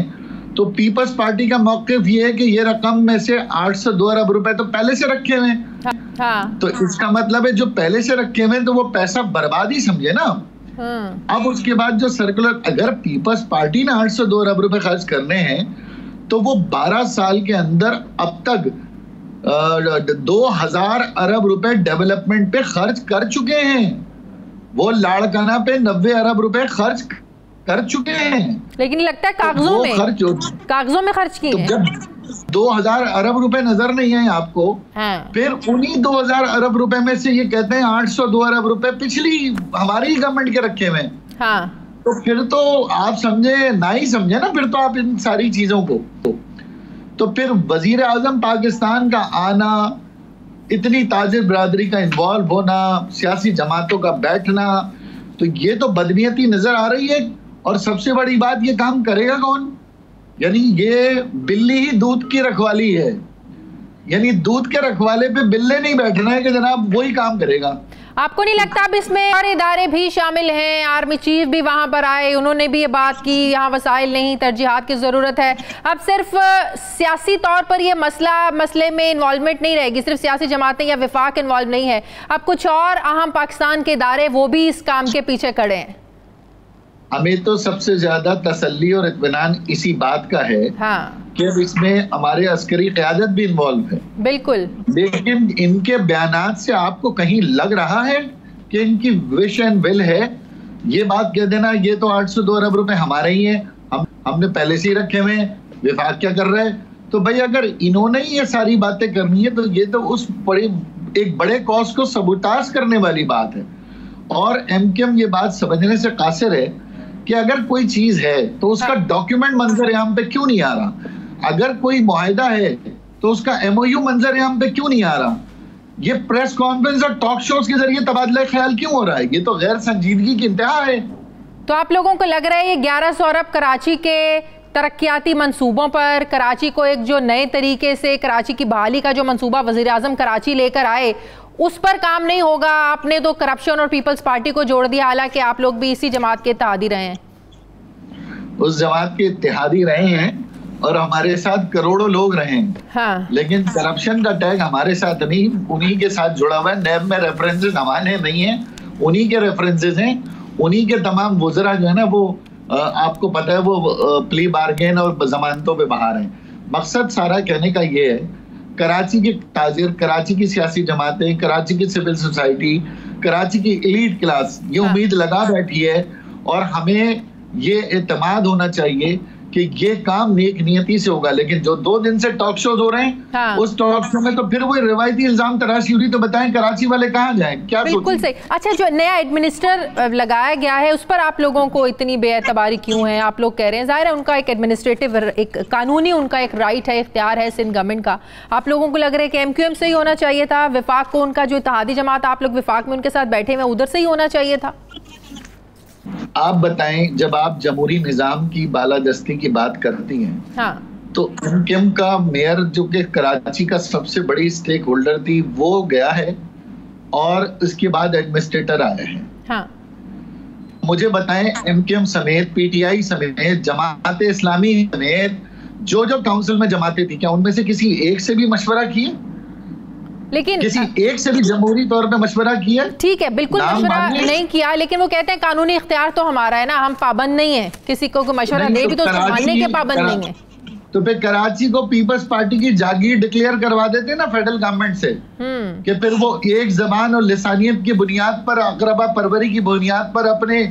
तो पीपल्स पार्टी का मौक़िफ़ ये है कि ये रकम में से 802 अरब रुपए तो पहले से रखे हुए हैं। हाँ। तो इसका मतलब है जो पहले से रखे हुए हैं तो वो पैसा बर्बाद ही समझे ना। अब उसके बाद जो सर्कुलर, अगर पीपल्स पार्टी ने 802 अरब रुपए खर्च करने हैं तो वो 12 साल के अंदर अब तक 2000 अरब रुपए डेवलपमेंट पे खर्च कर चुके हैं। वो लाड़काना पे 90 अरब रुपए खर्च कर चुके हैं। लेकिन लगता है कागजों में खर्च की है। 2000 अरब रुपए नजर नहीं है आपको। हाँ। फिर उन्हीं 2000 अरब रुपए में से ये कहते हैं 802 अरब रुपए पिछली हमारी गवर्नमेंट के रखे हुए। हाँ। तो फिर तो आप समझे ना ही समझे ना, फिर तो आप इन सारी चीजों को, तो फिर वजीर आजम पाकिस्तान का आना, इतनी ताजिर बरादरी का इन्वॉल्व होना, सियासी जमातों का बैठना, तो ये तो बदनीयती नजर आ रही है। और सबसे बड़ी बात, ये काम करेगा कौन? यानी ये बिल्ली ही दूध की रखवाली है, यानी दूध के रखवाले पे बिल्ले नहीं बैठना है कि जनाब वही काम करेगा। आपको नहीं लगता अब इसमें और इदारे भी शामिल हैं? आर्मी चीफ भी वहां पर आए, उन्होंने भी ये बात की यहाँ वसाइल नहीं, तरजीहात की ज़रूरत है। अब सिर्फ सियासी तौर पर ये मसले में इन्वॉल्वमेंट नहीं रहेगी, सिर्फ सियासी जमातें या विफाक इन्वॉल्व नहीं है, अब कुछ और अहम पाकिस्तान के इदारे वो भी इस काम के पीछे खड़े हैं। हमें तो सबसे ज्यादा तसल्ली और इत्मीनान इसी बात का है कि अब इसमें हमारे अस्करी क़यादत भी इन्वॉल्व है। बिल्कुल। लेकिन इनके बयानात से आपको कहीं लग रहा है कि इनकी विश एंड विल है ये बात कह देना ये तो 802 अरब रुपए हमारे ही हैं, हमने पहले से ही रखे हुए हैं, विफाक क्या कर रहा है? तो भाई अगर इन्होंने ही ये सारी बातें करनी है तो ये तो उस एक बड़े कॉज को सबूताज करने वाली बात है। और एमकेएम ये बात समझने से कासिर है कि अगर कोई चीज है तो उसका डॉक्यूमेंट मंजर यहाँ पे क्यों नहीं आ रहा? अगर कोई मुआहिदा है तो उसका एमओयू मंजर यहाँ पे क्यों नहीं आ रहा? ये प्रेस कॉन्फ्रेंस और टॉक शोज के जरिए तबादला ख्याल क्यों हो रहा है? ये तो गैर संजीदगी की इंतहा है। तो आप लोगों को लग रहा है ये 1100 अरब कराची के तरक्याती मंसूबों पर, कराची को एक जो नए तरीके से कराची की बहाली का जो मंसूबा वजीर आजम कराची लेकर आए उस पर काम नहीं होगा? आपने तो करप्शन और पीपल्स पार्टी को जोड़ दिया, हालांकि आप लोग भी इसी जमात के इत्तेहादी रहे हैं। उस जमात के इत्तेहादी रहे हैं और हमारे साथ करोड़ों लोग रहे हैं। हाँ। लेकिन करप्शन का टैग हमारे साथ नहीं, उन्हीं के साथ जुड़ा हुआ है। नैब में रेफरेंसेस हमारे नहीं है, उन्हीं के रेफरेंसेस हैं। उन्हीं के तमाम वज़रा जो है ना वो आपको पता है वो प्ली बार्गेन और जमानतों पे बाहर हैं। मकसद सारा कहने का ये है, कराची के ताजिर, कराची की सियासी जमातें, कराची की सिविल सोसाइटी, कराची की एलीट क्लास ये उम्मीद लगा बैठी है और हमें ये एतमाद होना चाहिए कि ये काम नेक नियति से होगा। लेकिन जो 2 दिन से टॉक शोज हो रहे हैं उस टॉक शो में तो फिर वो रिवायती इल्जाम तराशी हो रही, तो बताएं कराची वाले कहाँ जाएं? क्या बिल्कुल सही। अच्छा, जो नया एडमिनिस्ट्रेटर लगाया गया है उस पर आप लोगों को इतनी बेएतबारी क्यों है? आप लोग कह रहे हैं जाहिर है उनका एक एडमिनिस्ट्रेटिव, एक कानूनी उनका एक राइट है, इख्तियार है सिंध गवर्नमेंट का। आप लोगों को लग रहा है कि एमक्यूएम से ही होना चाहिए था? विफाक को, उनका जो इत्तेहादी जमात आप लोग विफाक में उनके साथ बैठे हुए उधर से ही होना चाहिए था? आप बताएं, जब आप जमहूरी निजाम की बालादस्ती की बात करती हैं तो एमकेएम का मेयर जो कि कराची का सबसे बड़ी स्टेक होल्डर थी वो गया है और इसके बाद एडमिनिस्ट्रेटर आए हैं। मुझे बताएं, एमकेएम समेत, पीटीआई समेत, जमात इस्लामी समेत जो काउंसिल में जमातें थी, क्या उनमें से किसी एक से भी मशवरा किया? लेकिन किसी एक से भी जमहूरी तौर पे मशवरा किया? ठीक है, बिल्कुल मशवरा नहीं किया, लेकिन वो कहते हैं कानूनी इख्तियार तो हमारा है ना, हम पाबंद नहीं है, किसी को मशवरा दे भी तो मानने के पाबंद नहीं है। तो फिर कराची को पीपल्स पार्टी की जागीर डिक्लेयर करवा देते ना फेडरल गवर्नमेंट से कि फिर वो एक जबान और लिसानियत की बुनियाद पर, अकरबा परवरी की बुनियाद पर अपने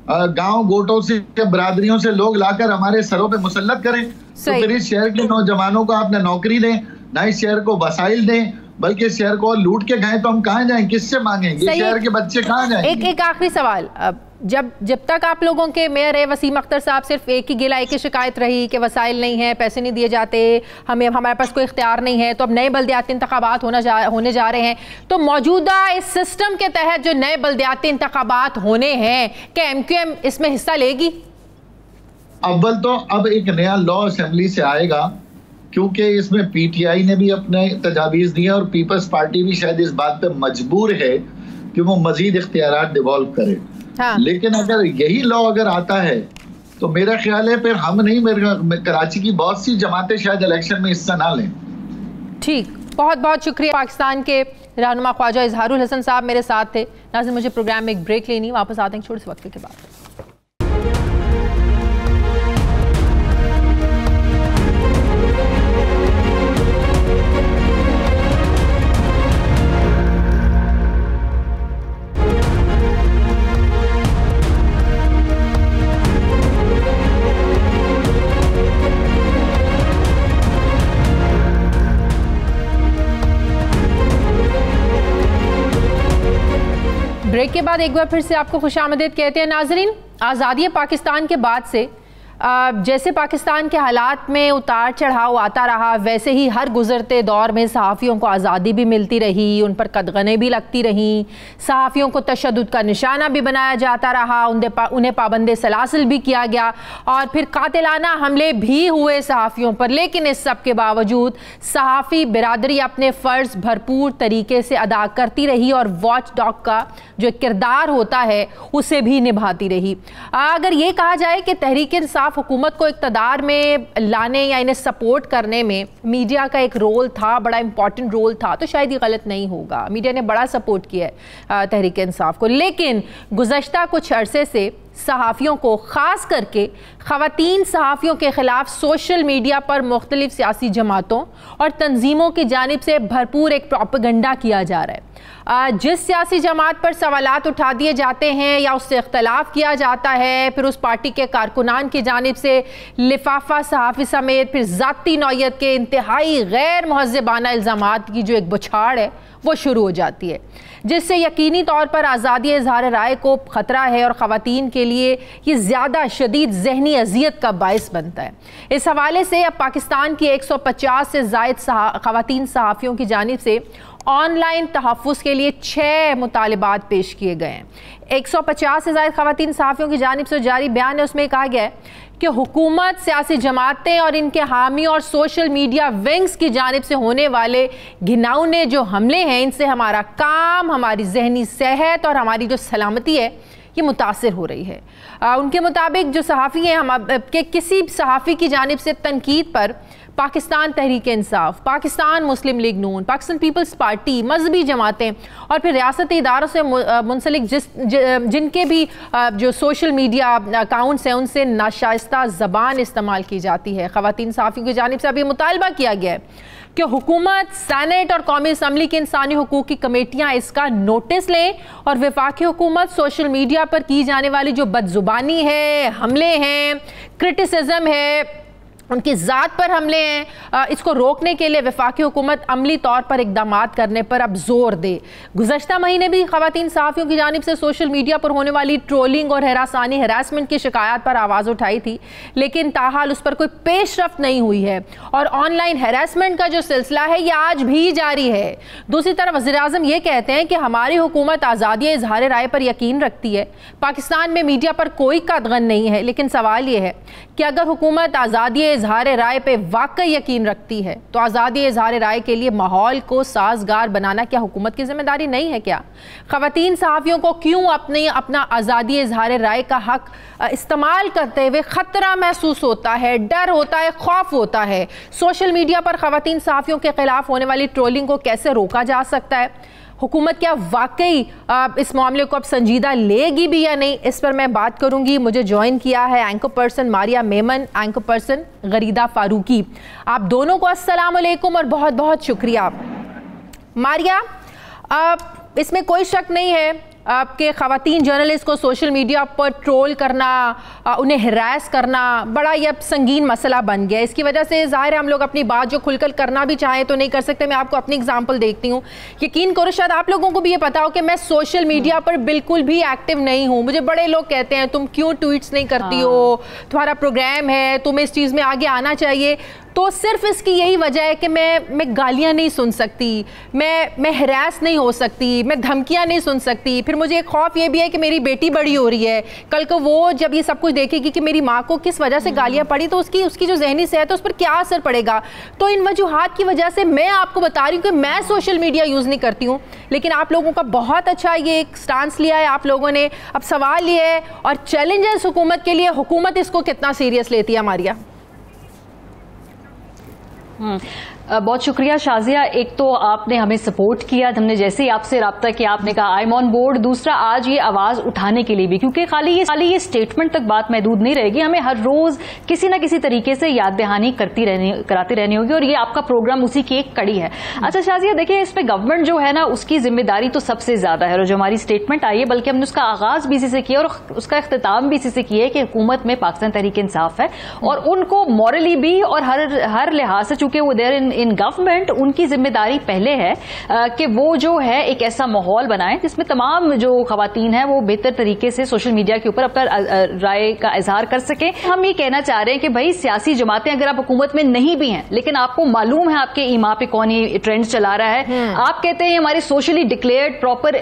गांव गोटों से, बरादरियों से लोग लाकर हमारे सरों पे मुसल्लत करें। तो फिर इस शहर के नौजवानों को आप ना नौकरी दें, ना इस शहर को वसाइल दें, बल्कि शहर को लूट के गए तो हम कहाँ जाएं, किससे मांगें? ये शहर के बच्चे कहाँ जाएं? एक आखिरी सवाल, जब तक आप लोगों के मेयर है वसीम अख्तर साहब, सिर्फ एक ही गिला, एक ही शिकायत रही कि वसाइल नहीं है, पैसे नहीं दिए जाते, हमारे पास कोई इख्तियार नहीं है। तो अब नए बल्दियाती इंतखाबात होने जा रहे हैं, तो मौजूदा इस सिस्टम के तहत जो नए बल्दियाती इंतखाबात होने हैं, क्या एमक्यूएम इसमें हिस्सा लेगी? अव्वल तो अब एक नया लॉ असेंबली से आएगा, क्योंकि इसमें पीटीआई ने भी अपने तजावीज दिए और पीपल्स पार्टी भी शायद इस बात पे मजबूर है कि वो मजीद इख्तियारात डिवॉल्व करे। लेकिन अगर यही लॉ अगर आता है तो मेरा ख्याल है फिर हम नहीं, कराची की बहुत सी जमातें शायद इलेक्शन में हिस्सा ना लें। ठीक, बहुत बहुत शुक्रिया। पाकिस्तान के रहनुमा ख्वाजा इजहारुल हसन साहब मेरे साथ थे। नाज़रीन, मुझे प्रोग्राम में एक ब्रेक लेनी, वापस आते हैं छोटे से वक्त के बाद। ब्रेक के बाद एक बार फिर से आपको खुशामदीद कहते हैं। नाजरीन, आज़ादी पाकिस्तान के बाद से जैसे पाकिस्तान के हालात में उतार चढ़ाव आता रहा, वैसे ही हर गुजरते दौर में सहाफ़ियों को आज़ादी भी मिलती रही, उन पर कदगनें भी लगती रहीं, सहाफ़ियों को तशद्दुद का निशाना भी बनाया जाता रहा, उन्हें पाबंद सलासिल भी किया गया और फिर कातिलाना हमले भी हुए सहाफ़ियों पर। लेकिन इस सब के बावजूद सहाफ़ी बिरादरी अपने फ़र्ज़ भरपूर तरीके से अदा करती रही और वॉच डॉग का जो किरदार होता है उसे भी निभाती रही। अगर ये कहा जाए कि तहरीक इंसाफ हुकूमत को इक़्तिदार में लाने या इन्हें सपोर्ट करने में मीडिया का एक रोल था, बड़ा इंपॉर्टेंट रोल था, तो शायद ये गलत नहीं होगा। मीडिया ने बड़ा सपोर्ट किया है तहरीक इंसाफ को। लेकिन गुज़श्ता कुछ अरसे से सहाफ़ियों को, ख़ास करके ख़वातीन सहाफ़ियों के ख़िलाफ़ सोशल मीडिया पर मुख्तलिफ सियासी जमातों और तंजीमों की जानिब से भरपूर एक प्रोपेगेंडा किया जा रहा है। जिस सियासी जमात पर सवालात उठा दिए जाते हैं या उससे इख्तलाफ किया जाता है, फिर उस पार्टी के कारकुनान की जानिब से लिफाफा सहाफ़ी समेत फिर ज़ाती नौयत के इंतहाई गैर महज़बाना इल्ज़ामात की जो एक बुछाड़ है वो शुरू हो जाती है, जिससे यकीनी तौर पर आज़ादी इज़हार राय को ख़तरा है और ख़वातीन के लिए ये ज़्यादा शदीद ज़हनी अजियत का बायस बनता है। इस हवाले से अब पाकिस्तान की 150 से ज़ायद ख़वातीन सहाफ़ियों की जानिब से ऑनलाइन तहफ़्फ़ुज़ के लिए 6 मुतालिबात पेश किए गए हैं। 150 से ज़ायद ख़वातीन सहाफ़ियों की जानिब से जारी बयान है, उसमें कहा गया है कि हुकूमत, सियासी जमातें और इनके हामी और सोशल मीडिया विंग्स की जानिब से होने वाले घिनौने जो हमले हैं, इनसे हमारा काम, हमारी जहनी सेहत और हमारी जो सलामती है ये मुतासिर हो रही है। उनके मुताबिक जो सहाफ़ी हैं, हम के किसी सहाफ़ी की जानिब से तनकीद पर पाकिस्तान तहरीक इंसाफ, पाकिस्तान मुस्लिम लीग नून, पाकिस्तान पीपल्स पार्टी, मजहबी जमातें और फिर रियासती इदारों से मुंसलिक जिनके भी जो सोशल मीडिया अकाउंट्स हैं उनसे नाशाइस्ता ज़बान इस्तेमाल की जाती है। ख़वातीन सहाफ़ियों की जानिब से अभी मुतालबा किया गया है कि हुकूमत, सेनेट और कौमी असम्बली की इंसानी हुकूक की कमेटियाँ इसका नोटिस लें और वफाकी हुकूमत सोशल मीडिया पर की जाने वाली जो बदजुबानी है, हमले हैं, क्रिटिसिज्म है, उनकी ज़ात पर हमले हैं, इसको रोकने के लिए वफाकी हुकूमत अमली तौर पर इक़दामात करने पर अब जोर दे। गुज़श्ता महीने भी ख़वातीन सहाफ़ियों की जानिब से सोशल मीडिया पर होने वाली ट्रोलिंग और हरासानी, हरासमेंट की शिकायत पर आवाज़ उठाई थी, लेकिन ताहाल उस पर कोई पेशरफ्त नहीं हुई है और ऑनलाइन हरासमेंट का जो सिलसिला है ये आज भी जारी है। दूसरी तरफ वज़ीर-ए-आज़म ये कहते हैं कि हमारी हुकूमत आज़ादी इज़हार राय पर यकीन रखती है, पाकिस्तान में मीडिया पर कोई कदगन नहीं है। लेकिन सवाल ये है कि अगर हुकूमत आज़ादी इज़हार राय पे वाकई यकीन रखती है तो आज़ादी इज़हार राय के लिए माहौल को साजगार बनाना क्या हुकूमत की जिम्मेदारी नहीं है क्या? ख़वातीन सहाफ़ियों को क्यों अपना आज़ादी इज़हार राय का हक इस्तेमाल करते हुए ख़तरा महसूस होता है, डर होता है, खौफ होता है? सोशल मीडिया पर ख़वातीन सहाफ़ियों के ख़िलाफ़ होने वाली ट्रोलिंग को कैसे रोका जा सकता है? हुकूमत क्या वाकई इस मामले को अब संजीदा लेगी भी या नहीं, इस पर मैं बात करूंगी। मुझे ज्वाइन किया है anchor person Maria Memon, anchor person Gharida Farooqui. आप दोनों को अस्सलाम वालेकुम और बहुत बहुत शुक्रिया। मारिया, इसमें कोई शक नहीं है आपके ख़वातीन जर्नलिस्ट को सोशल मीडिया पर ट्रोल करना, उन्हें हरास करना बड़ा ये संगीन मसला बन गया। इसकी वजह से ज़ाहिर है हम लोग अपनी बात जो खुलकर करना भी चाहें तो नहीं कर सकते। मैं आपको अपनी एग्जांपल देखती हूँ। यकीन करो शायद आप लोगों को भी ये पता हो कि मैं सोशल मीडिया पर बिल्कुल भी एक्टिव नहीं हूँ। मुझे बड़े लोग कहते हैं तुम क्यों ट्वीट्स नहीं करती हो, तुम्हारा प्रोग्राम है, तुम्हें इस चीज़ में आगे आना चाहिए। तो सिर्फ इसकी यही वजह है कि मैं गालियाँ नहीं सुन सकती, मैं हरास नहीं हो सकती, मैं धमकियाँ नहीं सुन सकती। फिर मुझे एक खौफ ये भी है कि मेरी बेटी बड़ी हो रही है, कल को वो जब ये सब कुछ देखेगी कि मेरी माँ को किस वजह से गालियाँ पड़ी तो उसकी जो जहनी सेहत है उस पर क्या असर पड़ेगा। तो इन वजूहात की वजह से मैं आपको बता रही हूँ कि मैं सोशल मीडिया यूज़ नहीं करती हूँ। लेकिन आप लोगों का बहुत अच्छा ये एक स्टांस लिया है आप लोगों ने। अब सवाल ये है और चैलेंजेस हुकूमत के लिए, हुकूमत इसको कितना सीरियस लेती है? मारिया। बहुत शुक्रिया शाजिया। एक तो आपने हमें सपोर्ट किया, हमने जैसे ही आपसे रब्ता किया आपने कहा आई एम ऑन बोर्ड। दूसरा, आज ये आवाज उठाने के लिए भी, क्योंकि खाली ये स्टेटमेंट तक बात महदूद नहीं रहेगी, हमें हर रोज किसी ना किसी तरीके से याद दहानी कराती रहनी होगी और ये आपका प्रोग्राम उसी की एक कड़ी है। अच्छा शाजिया, देखिए इस पे गवर्नमेंट जो है ना उसकी जिम्मेदारी तो सबसे ज्यादा है और जो हमारी स्टेटमेंट आई है, बल्कि हमने उसका आगाज भी इसी से किया और उसका इख्तिताम भी इसी से किया है कि हुकूमत में पाकिस्तान तहरीक इंसाफ है और उनको मॉरली भी और हर लिहाज से चूंकि वो देर इन गवर्नमेंट, उनकी जिम्मेदारी पहले है कि वो जो है एक ऐसा माहौल बनाए जिसमें तमाम जो खवातीन हैं वो बेहतर तरीके से सोशल मीडिया के ऊपर अपना राय का इजहार कर सके। हम ये कहना चाह रहे हैं कि भाई सियासी जमातें अगर आप हुकूमत में नहीं भी हैं, लेकिन आपको मालूम है आपके ईमा पे कौन ये ट्रेंड चला रहा है, आप कहते हैं हमारे सोशली डिक्लेयर्ड प्रॉपर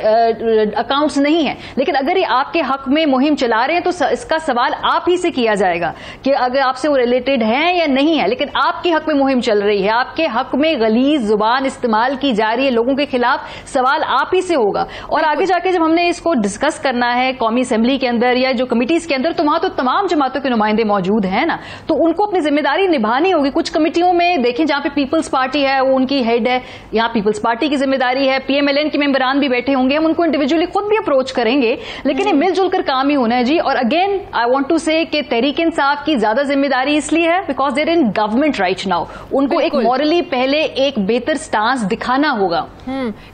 अकाउंट्स नहीं है, लेकिन अगर ये आपके हक में मुहिम चला रहे हैं तो इसका सवाल आप ही से किया जाएगा कि अगर आपसे वो रिलेटेड है या नहीं है। लेकिन आपके हक में मुहिम चल रही है, आपके हक में गलीज जुबान इस्तेमाल की जा रही है लोगों के खिलाफ, सवाल आप ही से होगा। और आगे जाके जब हमने इसको डिस्कस करना है कौमी असेंबली के अंदर या जो कमिटीज के अंदर, तो वहां तो तमाम जमातों के नुमाइंदे मौजूद हैं ना, तो उनको अपनी जिम्मेदारी निभानी होगी। कुछ कमिटियों में देखें जहां पे पीपल्स पार्टी है वो उनकी हेड है, यहाँ पीपल्स पार्टी की जिम्मेदारी है, PMLN के मेंबरान भी बैठे होंगे, हम उनको इंडिविजुअली खुद भी अप्रोच करेंगे, लेकिन ये मिलजुल कर काम ही होना है जी। और अगेन आई वांट टू से कि तहरीक इंसाफ की ज्यादा जिम्मेदारी इसलिए है because they're in government right now, उनको एक मॉरली पहले एक बेहतर स्टांस दिखाना होगा।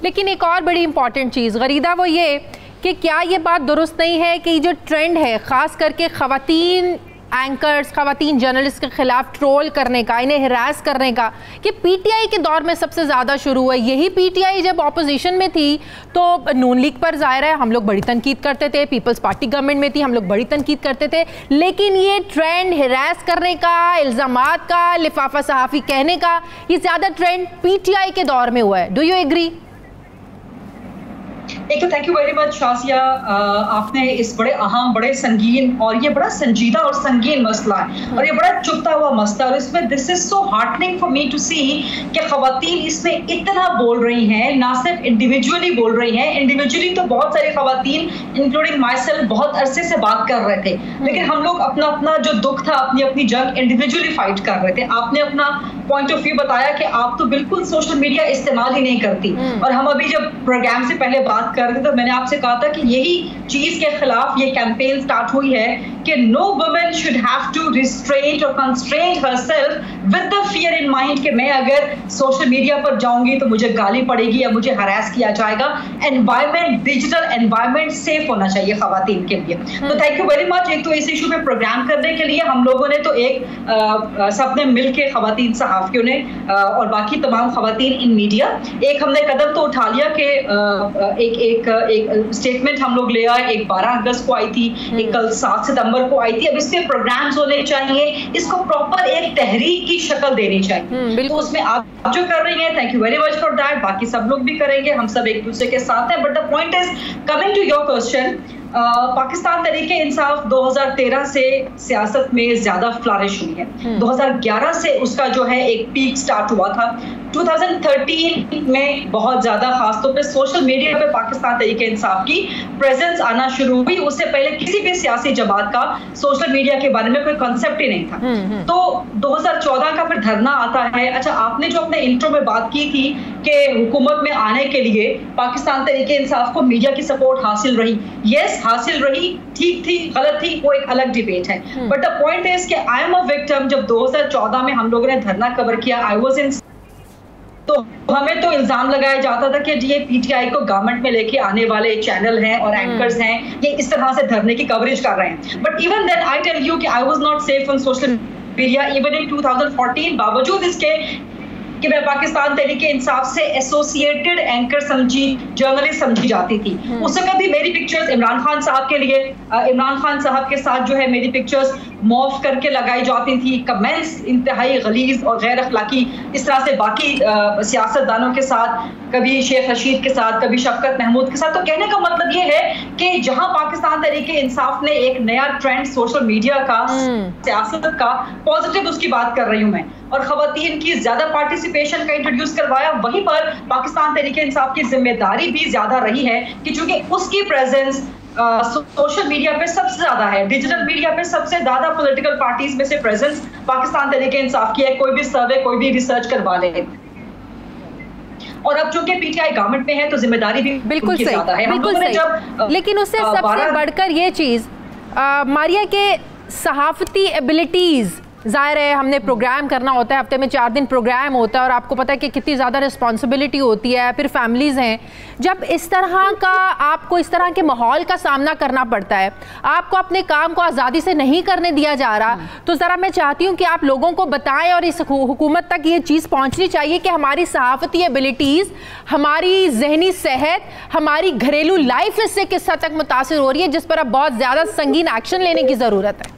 लेकिन एक और बड़ी इंपॉर्टेंट चीज गरीदा वो ये कि क्या ये बात दुरुस्त नहीं है कि जो ट्रेंड है खास करके खवातीन एंकर्स, खवातीन जर्नलिस्ट के खिलाफ ट्रोल करने का, इन्हें हिरास करने का, कि PTI के दौर में सबसे ज़्यादा शुरू हुआ। यही PTI जब ऑपोजिशन में थी तो नून लीग पर ज़ाहिर है हम लोग बड़ी तनकीद करते थे, पीपल्स पार्टी गवर्नमेंट में थी हम लोग बड़ी तनकीद करते थे, लेकिन ये ट्रेंड हिरास करने का, इल्ज़ामात का, लिफाफा सहाफ़ी कहने का, ये ज़्यादा ट्रेंड PTI के दौर में हुआ है। Do you agree? एक तो thank you very much Shazia, आपने इस बड़े अहम, बड़े संगीन और ये बड़ा संजीदा और संगीन मसला है और ये बड़ा चुभता हुआ मसला, और इसमें this is so heartening for me to see कि खवातीन इसमें इतना बोल रही हैं, ना सिर्फ इंडिविजुअली बोल रही हैं, इंडिविजुअली तो बहुत सारी खवातीन इंक्लूडिंग माई सेल्फ बहुत अरसे से बात कर रहे थे, लेकिन हम लोग अपना अपना जो दुख था, अपनी अपनी जंग इंडिविजुअली फाइट कर रहे थे। आपने अपना पॉइंट ऑफ व्यू बताया कि आप तो बिल्कुल सोशल मीडिया इस्तेमाल ही नहीं करती, और हम अभी जब प्रोग्राम से पहले बात कर रहे थे तो मैंने आपसे कहा था कि यही चीज के खिलाफ ये कैंपेन स्टार्ट हुई है कि no woman should have to restrain और constrain herself with the fear in mind कि मैं अगर सोशल मीडिया पर जाऊंगी तो मुझे गाली पड़ेगी या मुझे हरास किया जाएगा। एनवायरमेंट, डिजिटल एनवायरमेंट सेफ होना चाहिए खवातीन के लिए। तो थैंक यू वेरी मच। एक तो इस इशू पे प्रोग्राम करने के लिए हम लोगों ने तो एक सबने मिलकर खवातीन सहाफियों ने और बाकी तमाम खवातीन इन मीडिया एक हमने कदम तो उठा लिया कि एक स्टेटमेंट हम लोग ले आए, एक 12 अगस्त को आई थी, एक कल 7 सितंबर को आई थी। अब इससे प्रोग्राम्स होने चाहिए, इसको प्रॉपर एक तहरीक की शक्ल देनी चाहिए। तो उसमें आप जो कर रही हैं, thank you very much for that, बाकी सब लोग भी करेंगे, हम सब एक दूसरे के साथ हैं। But the point is coming to your question, Pakistan Tehreek Insaf 2013 से सियासत में ज्यादा फ्लरिश हुई है। 2011 से उसका जो है एक पीक स्टार्ट हुआ था। 2013 में बहुत ज्यादा खासतौर पे सोशल मीडिया पे पाकिस्तान तहरीक इंसाफ की प्रेजेंस आना शुरू हुई। उससे पहले किसी भी सियासी जमात का सोशल मीडिया के बारे में कोई कॉन्सेप्ट ही नहीं था। तो 2014 का फिर धरना आता है। अच्छा, आपने जो अपने इंट्रो में बात की थी कि हुकूमत में आने के लिए पाकिस्तान तहरीक इंसाफ को मीडिया की सपोर्ट हासिल रही, यस हासिल रही, ठीक थी गलत थी वो एक अलग डिबेट है। बट द पॉइंट इज कि आई एम अ विक्टिम। जब 2014 में हम लोगों ने धरना कवर किया, आई वाज इन, तो हमें तो इल्जाम लगाया जाता था कि ये PTI को गवर्नमेंट में लेके आने वाले चैनल हैं और एंकर्स हैं, ये इस तरह से धरने की कवरेज कर रहे हैं। But even then I tell you कि I was not safe on social media even in 2014, बावजूद इसके कि मैं पाकिस्तान तहरीक इंसाफ से एसोसिएटेड एंकर समझी, जर्नलिस्ट समझी जाती थी। उस वक्त भी मेरी पिक्चर्स इमरान खान साहब के लिए, इमरान खान साहब के साथ जो है मेरी पिक्चर्स मॉर्फ करके लगाई जाती थी। कमेंट्स इंतहाई गलीज और गैर अखलाकी, इस तरह से बाकी सियासतदानों के साथ, कभी शेख रशीद के साथ, कभी शफकत महमूद के साथ। तो कहने का मतलब ये है कि जहां पाकिस्तान तहरीक इंसाफ ने एक नया ट्रेंड सोशल मीडिया का, सियासत का, पॉजिटिव उसकी बात कर रही हूं मैं, और खवातीन की ज्यादा पार्टिसिपेशन का इंट्रोड्यूस करवाया, वहीं पर पाकिस्तान तहरीक इंसाफ की जिम्मेदारी भी ज्यादा रही है कि चूंकि उसकी प्रेजेंस सोशल मीडिया पे सबसे ज्यादा है, डिजिटल मीडिया पे सबसे ज्यादा पॉलिटिकल पार्टीज में से प्रेजेंस पाकिस्तान तहरीक इंसाफ की है। कोई भी सर्वे, कोई भी रिसर्च करवा ले। और अब चूंकि PTI गवर्नमेंट में है तो जिम्मेदारी भी बिल्कुल ज्यादा है। बिल्कुल सही। लेकिन उससे सबसे बढ़कर ये चीज मारिया के सहाफती एबिलिटीज ज़ाहिर है हमने प्रोग्राम करना होता है, हफ्ते में 4 दिन प्रोग्राम होता है और आपको पता है कि कितनी ज़्यादा रिस्पॉन्सिबिलिटी होती है, फिर फैमिलीज़ हैं। जब इस तरह का आपको इस तरह के माहौल का सामना करना पड़ता है, आपको अपने काम को आज़ादी से नहीं करने दिया जा रहा, तो ज़रा मैं चाहती हूँ कि आप लोगों को बताएं और इस हुकूमत तक ये चीज़ पहुँचनी चाहिए कि हमारी सहाफ़ती एबिलिटीज़, हमारी जहनी सेहत, हमारी घरेलू लाइफ इससे किस हद तक मुतासिर हो रही है, जिस पर अब बहुत ज़्यादा संगीन एक्शन लेने की ज़रूरत है।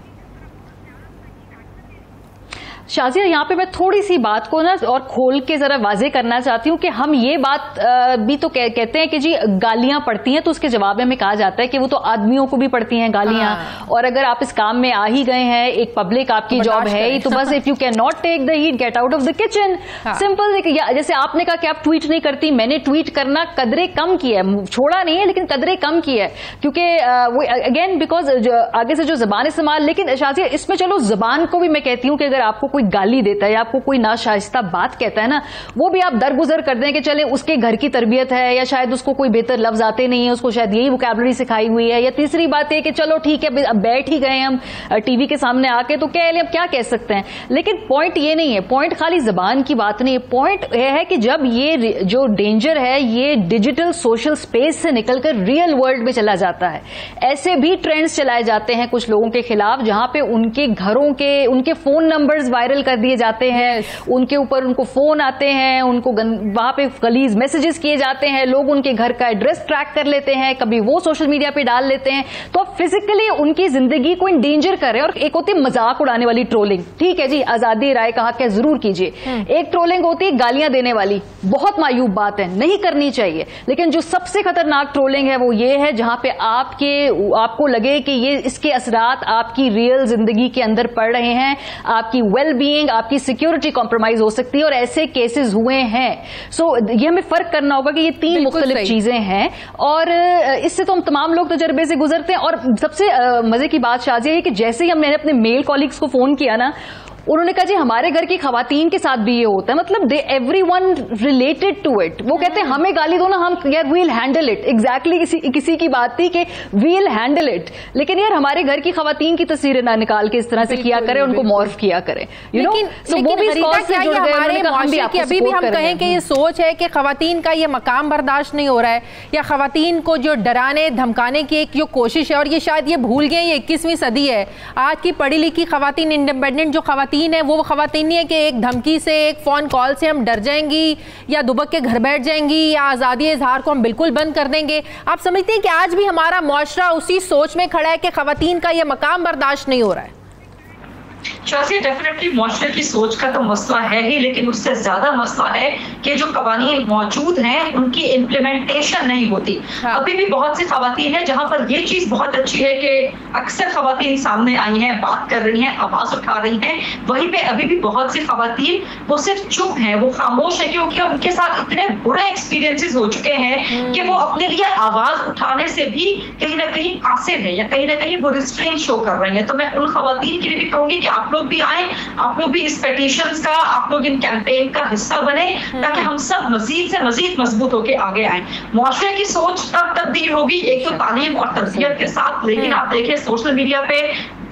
शाजिया, यहाँ पे मैं थोड़ी सी बात को ना और खोल के जरा वाजे करना चाहती हूँ कि हम ये बात भी तो कहते हैं कि जी गालियां पड़ती हैं, तो उसके जवाब में हमें कहा जाता है कि वो तो आदमियों को भी पड़ती हैं गालियां। और अगर आप इस काम में आ ही गए हैं, एक पब्लिक आपकी जॉब है ही, तो बस if you can not take the heat, get out of the kitchen. Simple. जैसे आपने कहा कि आप ट्वीट नहीं करती, मैंने ट्वीट करना कदरे कम किया है, छोड़ा नहीं है लेकिन कदरे कम किया है, क्योंकि वो अगेन बिकॉज आगे से जो जबान इस्तेमाल। लेकिन शाजिया, इसमें चलो जबान को भी मैं कहती हूँ कि अगर आपको गाली देता है या आपको कोई नाशाइस्ता बात कहता है ना, वो भी आप दरगुजर कर दें कि चले उसके घर की तरबियत है, या शायद उसको कोई बेहतर लफ्ज आते नहीं है, उसको शायद यही वोकैबुलरी सिखाई हुई है। या तीसरी बात है कि चलो ठीक है, अब बैठ ही गए हम टीवी के सामने आके, तो अब क्या कह सकते हैं। लेकिन पॉइंट ये नहीं है, पॉइंट खाली जबान की बात नहीं है, पॉइंट यह है कि जब ये जो डेंजर है ये डिजिटल सोशल स्पेस से निकलकर रियल वर्ल्ड में चला जाता है। ऐसे भी ट्रेंड्स चलाए जाते हैं कुछ लोगों के खिलाफ, जहां पे उनके घरों के उनके फोन नंबर्स वायरल कर दिए जाते हैं, उनके ऊपर उनको फोन आते हैं, उनको वहां पे गलीज मैसेजेस किए जाते हैं, लोग उनके घर का एड्रेस ट्रैक कर लेते हैं, कभी वो सोशल मीडिया पे डाल लेते हैं। तो अब फिजिकली उनकी जिंदगी को इंडेंजर कर रहे हैं। और एक होती है मजाक उड़ाने वाली ट्रोलिंग, ठीक है जी, आजादी राय का हक है, जरूर कीजिए। एक ट्रोलिंग होती है गालियां देने वाली, बहुत मायूब बात है, नहीं करनी चाहिए। लेकिन जो सबसे खतरनाक ट्रोलिंग है वो ये है जहां पे आपको लगे कि ये इसके असरात आपकी रियल जिंदगी के अंदर पड़ रहे हैं, आपकी वेल बीइंग, आपकी सिक्योरिटी कॉम्प्रोमाइज हो सकती है, और ऐसे केसेस हुए हैं। सो ये हमें फर्क करना होगा कि ये 3 मुख्तलिफ चीजें हैं, और इससे तो हम तमाम लोग तजर्बे से गुजरते हैं। और सबसे मजे की बात शाजिया है कि जैसे ही मैंने अपने मेल कॉलीग्स को फोन किया ना, उन्होंने कहा जी हमारे घर की खवातीन के साथ भी ये होता है, मतलब एवरीवन रिलेटेड टू इट। वो कहते हैं हमें गाली दो ना, हम यार वील हैंडल इट। एग्जैक्टली किसी की बात थी कि वील हैंडल इट, लेकिन यार हमारे घर की खवातीन की तस्वीरें ना निकाल के इस तरह से किया करें, उनको मॉर्फ किया करें, यू नो। सो वो भी इस कॉज से जुड़ गए। अभी भी हम कहें कि ये सोच है कि खवातीन का ये मकाम बर्दाश्त नहीं हो रहा है, या खवातीन को जो डराने धमकाने की एक जो कोशिश है, और ये शायद ये भूल गए ये 21वीं सदी है। आज की पढ़ी लिखी खवातीन, इंडिपेंडेंट जो खवातीन है, वो खवातीन नहीं है कि एक धमकी से, एक फोन कॉल से हम डर जाएंगी या दुबक के घर बैठ जाएंगी, या आज़ादी इजहार को हम बिल्कुल बंद कर देंगे। आप समझते हैं कि आज भी हमारा मुआशरा उसी सोच में खड़ा है कि खवातीन का ये मकाम बर्दाश्त नहीं हो रहा है? शाजिया, डेफिनेटली मुआशरे की सोच का तो मसला है ही, लेकिन उससे ज्यादा मसला है कि जो कवानीन मौजूद हैं उनकी इम्प्लीमेंटेशन नहीं होती। अभी भी बहुत सी खवातीन हैं जहां पर ये चीज बहुत अच्छी है कि अक्सर खवातीन सामने आई हैं, बात कर रही हैं, आवाज उठा रही हैं। वहीं पे अभी भी बहुत सी खवातीन वो सिर्फ चुप हैं, वो खामोश है, क्योंकि उनके साथ इतने बुरे एक्सपीरियंसेस हो चुके हैं कि वो अपने लिए आवाज उठाने से भी कहीं ना कहीं कासिर है, या कहीं ना कहीं वो रिस्ट्रेन शो कर रही है। तो मैं उन खवातीन के लिए भी कहूंगी कि आप लोग भी आए, आप लोग भी इस पेटिशंस का, आप लोग इन कैंपेन का हिस्सा बने, ताकि हम सब मजीद से मजीद मजबूत होकर आगे आए। मुआशरे की सोच तब तब्दील होगी एक तो तालीम और तरबियत के साथ। लेकिन आप देखिए सोशल मीडिया पे,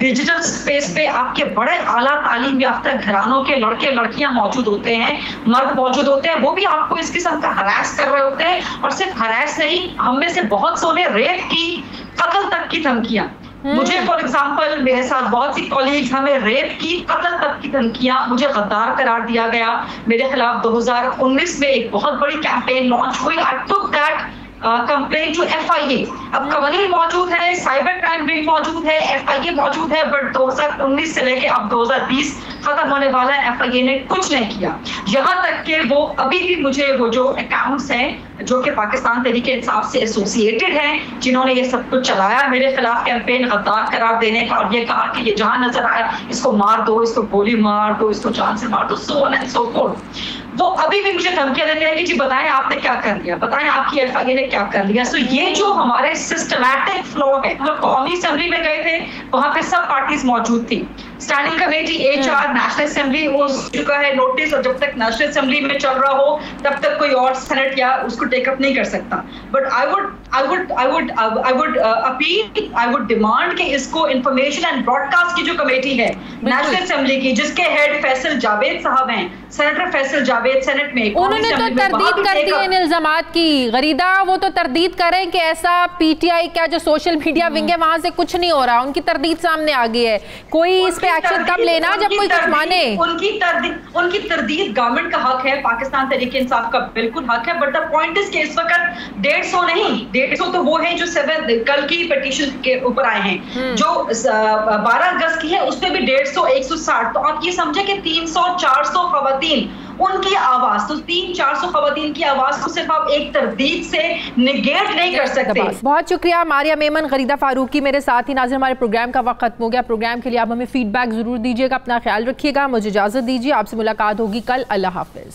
डिजिटल स्पेस पे आपके बड़े आला तालीम याफ्ता घरानों के लड़के लड़कियां मौजूद होते हैं, मर्द मौजूद होते हैं, वो भी आपको इस किस्म का हरास कर रहे होते हैं। और सिर्फ हरास नहीं, हम में से बहुत सोने रेप की, कत्ल तक की धमकियां। मुझे फॉर एग्जाम्पल मेरे साथ बहुत सी कॉलीग्स, हमें रेप की, कत्ल तक की धमकियां, मुझे गद्दार करार दिया गया। मेरे खिलाफ 2019 में एक बहुत बड़ी कैंपेन लॉन्च हुई। I took that complaint to FIA। अब कवानीन मौजूद है, साइबर क्राइम भी मौजूद है, FIA मौजूद है, बट 2019 से लेके अब 2020 खत्म होने वाला है, FIA ने कुछ नहीं किया। यहाँ तक कि वो अभी भी मुझे वो जो अकाउंट्स हैं जो कि पाकिस्तान तहरीक इंसाफ से एसोसिएटेड हैं, जिन्होंने ये सब कुछ चलाया मेरे खिलाफ कैंपेन गद्दार करार देने का, और ये कहा कि ये जहां नजर आया इसको मार दो, इसको गोली मार दो, इसको जान से मार दो, so on and so fourth, वो अभी भी मुझे धमकियां देते हैं कि जी बताएं आपने क्या कर लिया, बताएं आपकी FIA ने क्या कर लिया। सो ये जो हमारे सिस्टमैटिक फ्लो है, जो कौमी असेंबली में गए थे वहां पे सब पार्टीज मौजूद थी, standing committee, HR, national assembly हो चुका है नोटिस, और जब तक नेशनल असेंबली में चल रहा हो तब तक कोई और सेनेट या उसको टेकअप नहीं कर सकता। But I would I would appeal, I would demand कि इसको इंफॉर्मेशन एंड ब्रॉडकास्ट की जो कमेटी है नेशनल असेंबली की, जिसके हेड फैसल जावेद साहब हैं, सेनेटर फैसल जावेद, सेनेट में उन्होंने तो तरदीद कर दी इन इल्जामात की। गरीदा वो तो तरदीद करें कि ऐसा पीटीआई का जो सोशल मीडिया विंग है वहां से कुछ नहीं हो रहा, उनकी तरदीद सामने आ गई है। कोई इस पे एक्शन तब लेना जब कोई कुछ माने। उनकी तरदीद गवर्नमेंट का हक है, पाकिस्तान तहरीक इंसाफ का बिल्कुल हक है, बट द पॉइंट इज कि इस वक्त 150 नहीं, 150 तो वो है जो 7 कल की पिटीशन के ऊपर आए हैं, जो 12 अगस्त की है उसमें भी 150, 160, तो आप ये समझे कि 300, 400 खवातीन उनकी आवाज, तो 300-400 खवातीन की आवाज को सिर्फ आप एक तरदीद से निगेट नहीं कर सकते। बहुत शुक्रिया मारिया मेमन, गरीदा फारूकी मेरे साथ ही। नाज़रीन हमारे प्रोग्राम का वक्त खत्म हो गया। प्रोग्राम के लिए आप हमें फीडबैक जरूर दीजिएगा, अपना ख्याल रखिएगा। मुझे इजाजत दीजिए, आपसे मुलाकात होगी कल। अल्लाह हाफिज।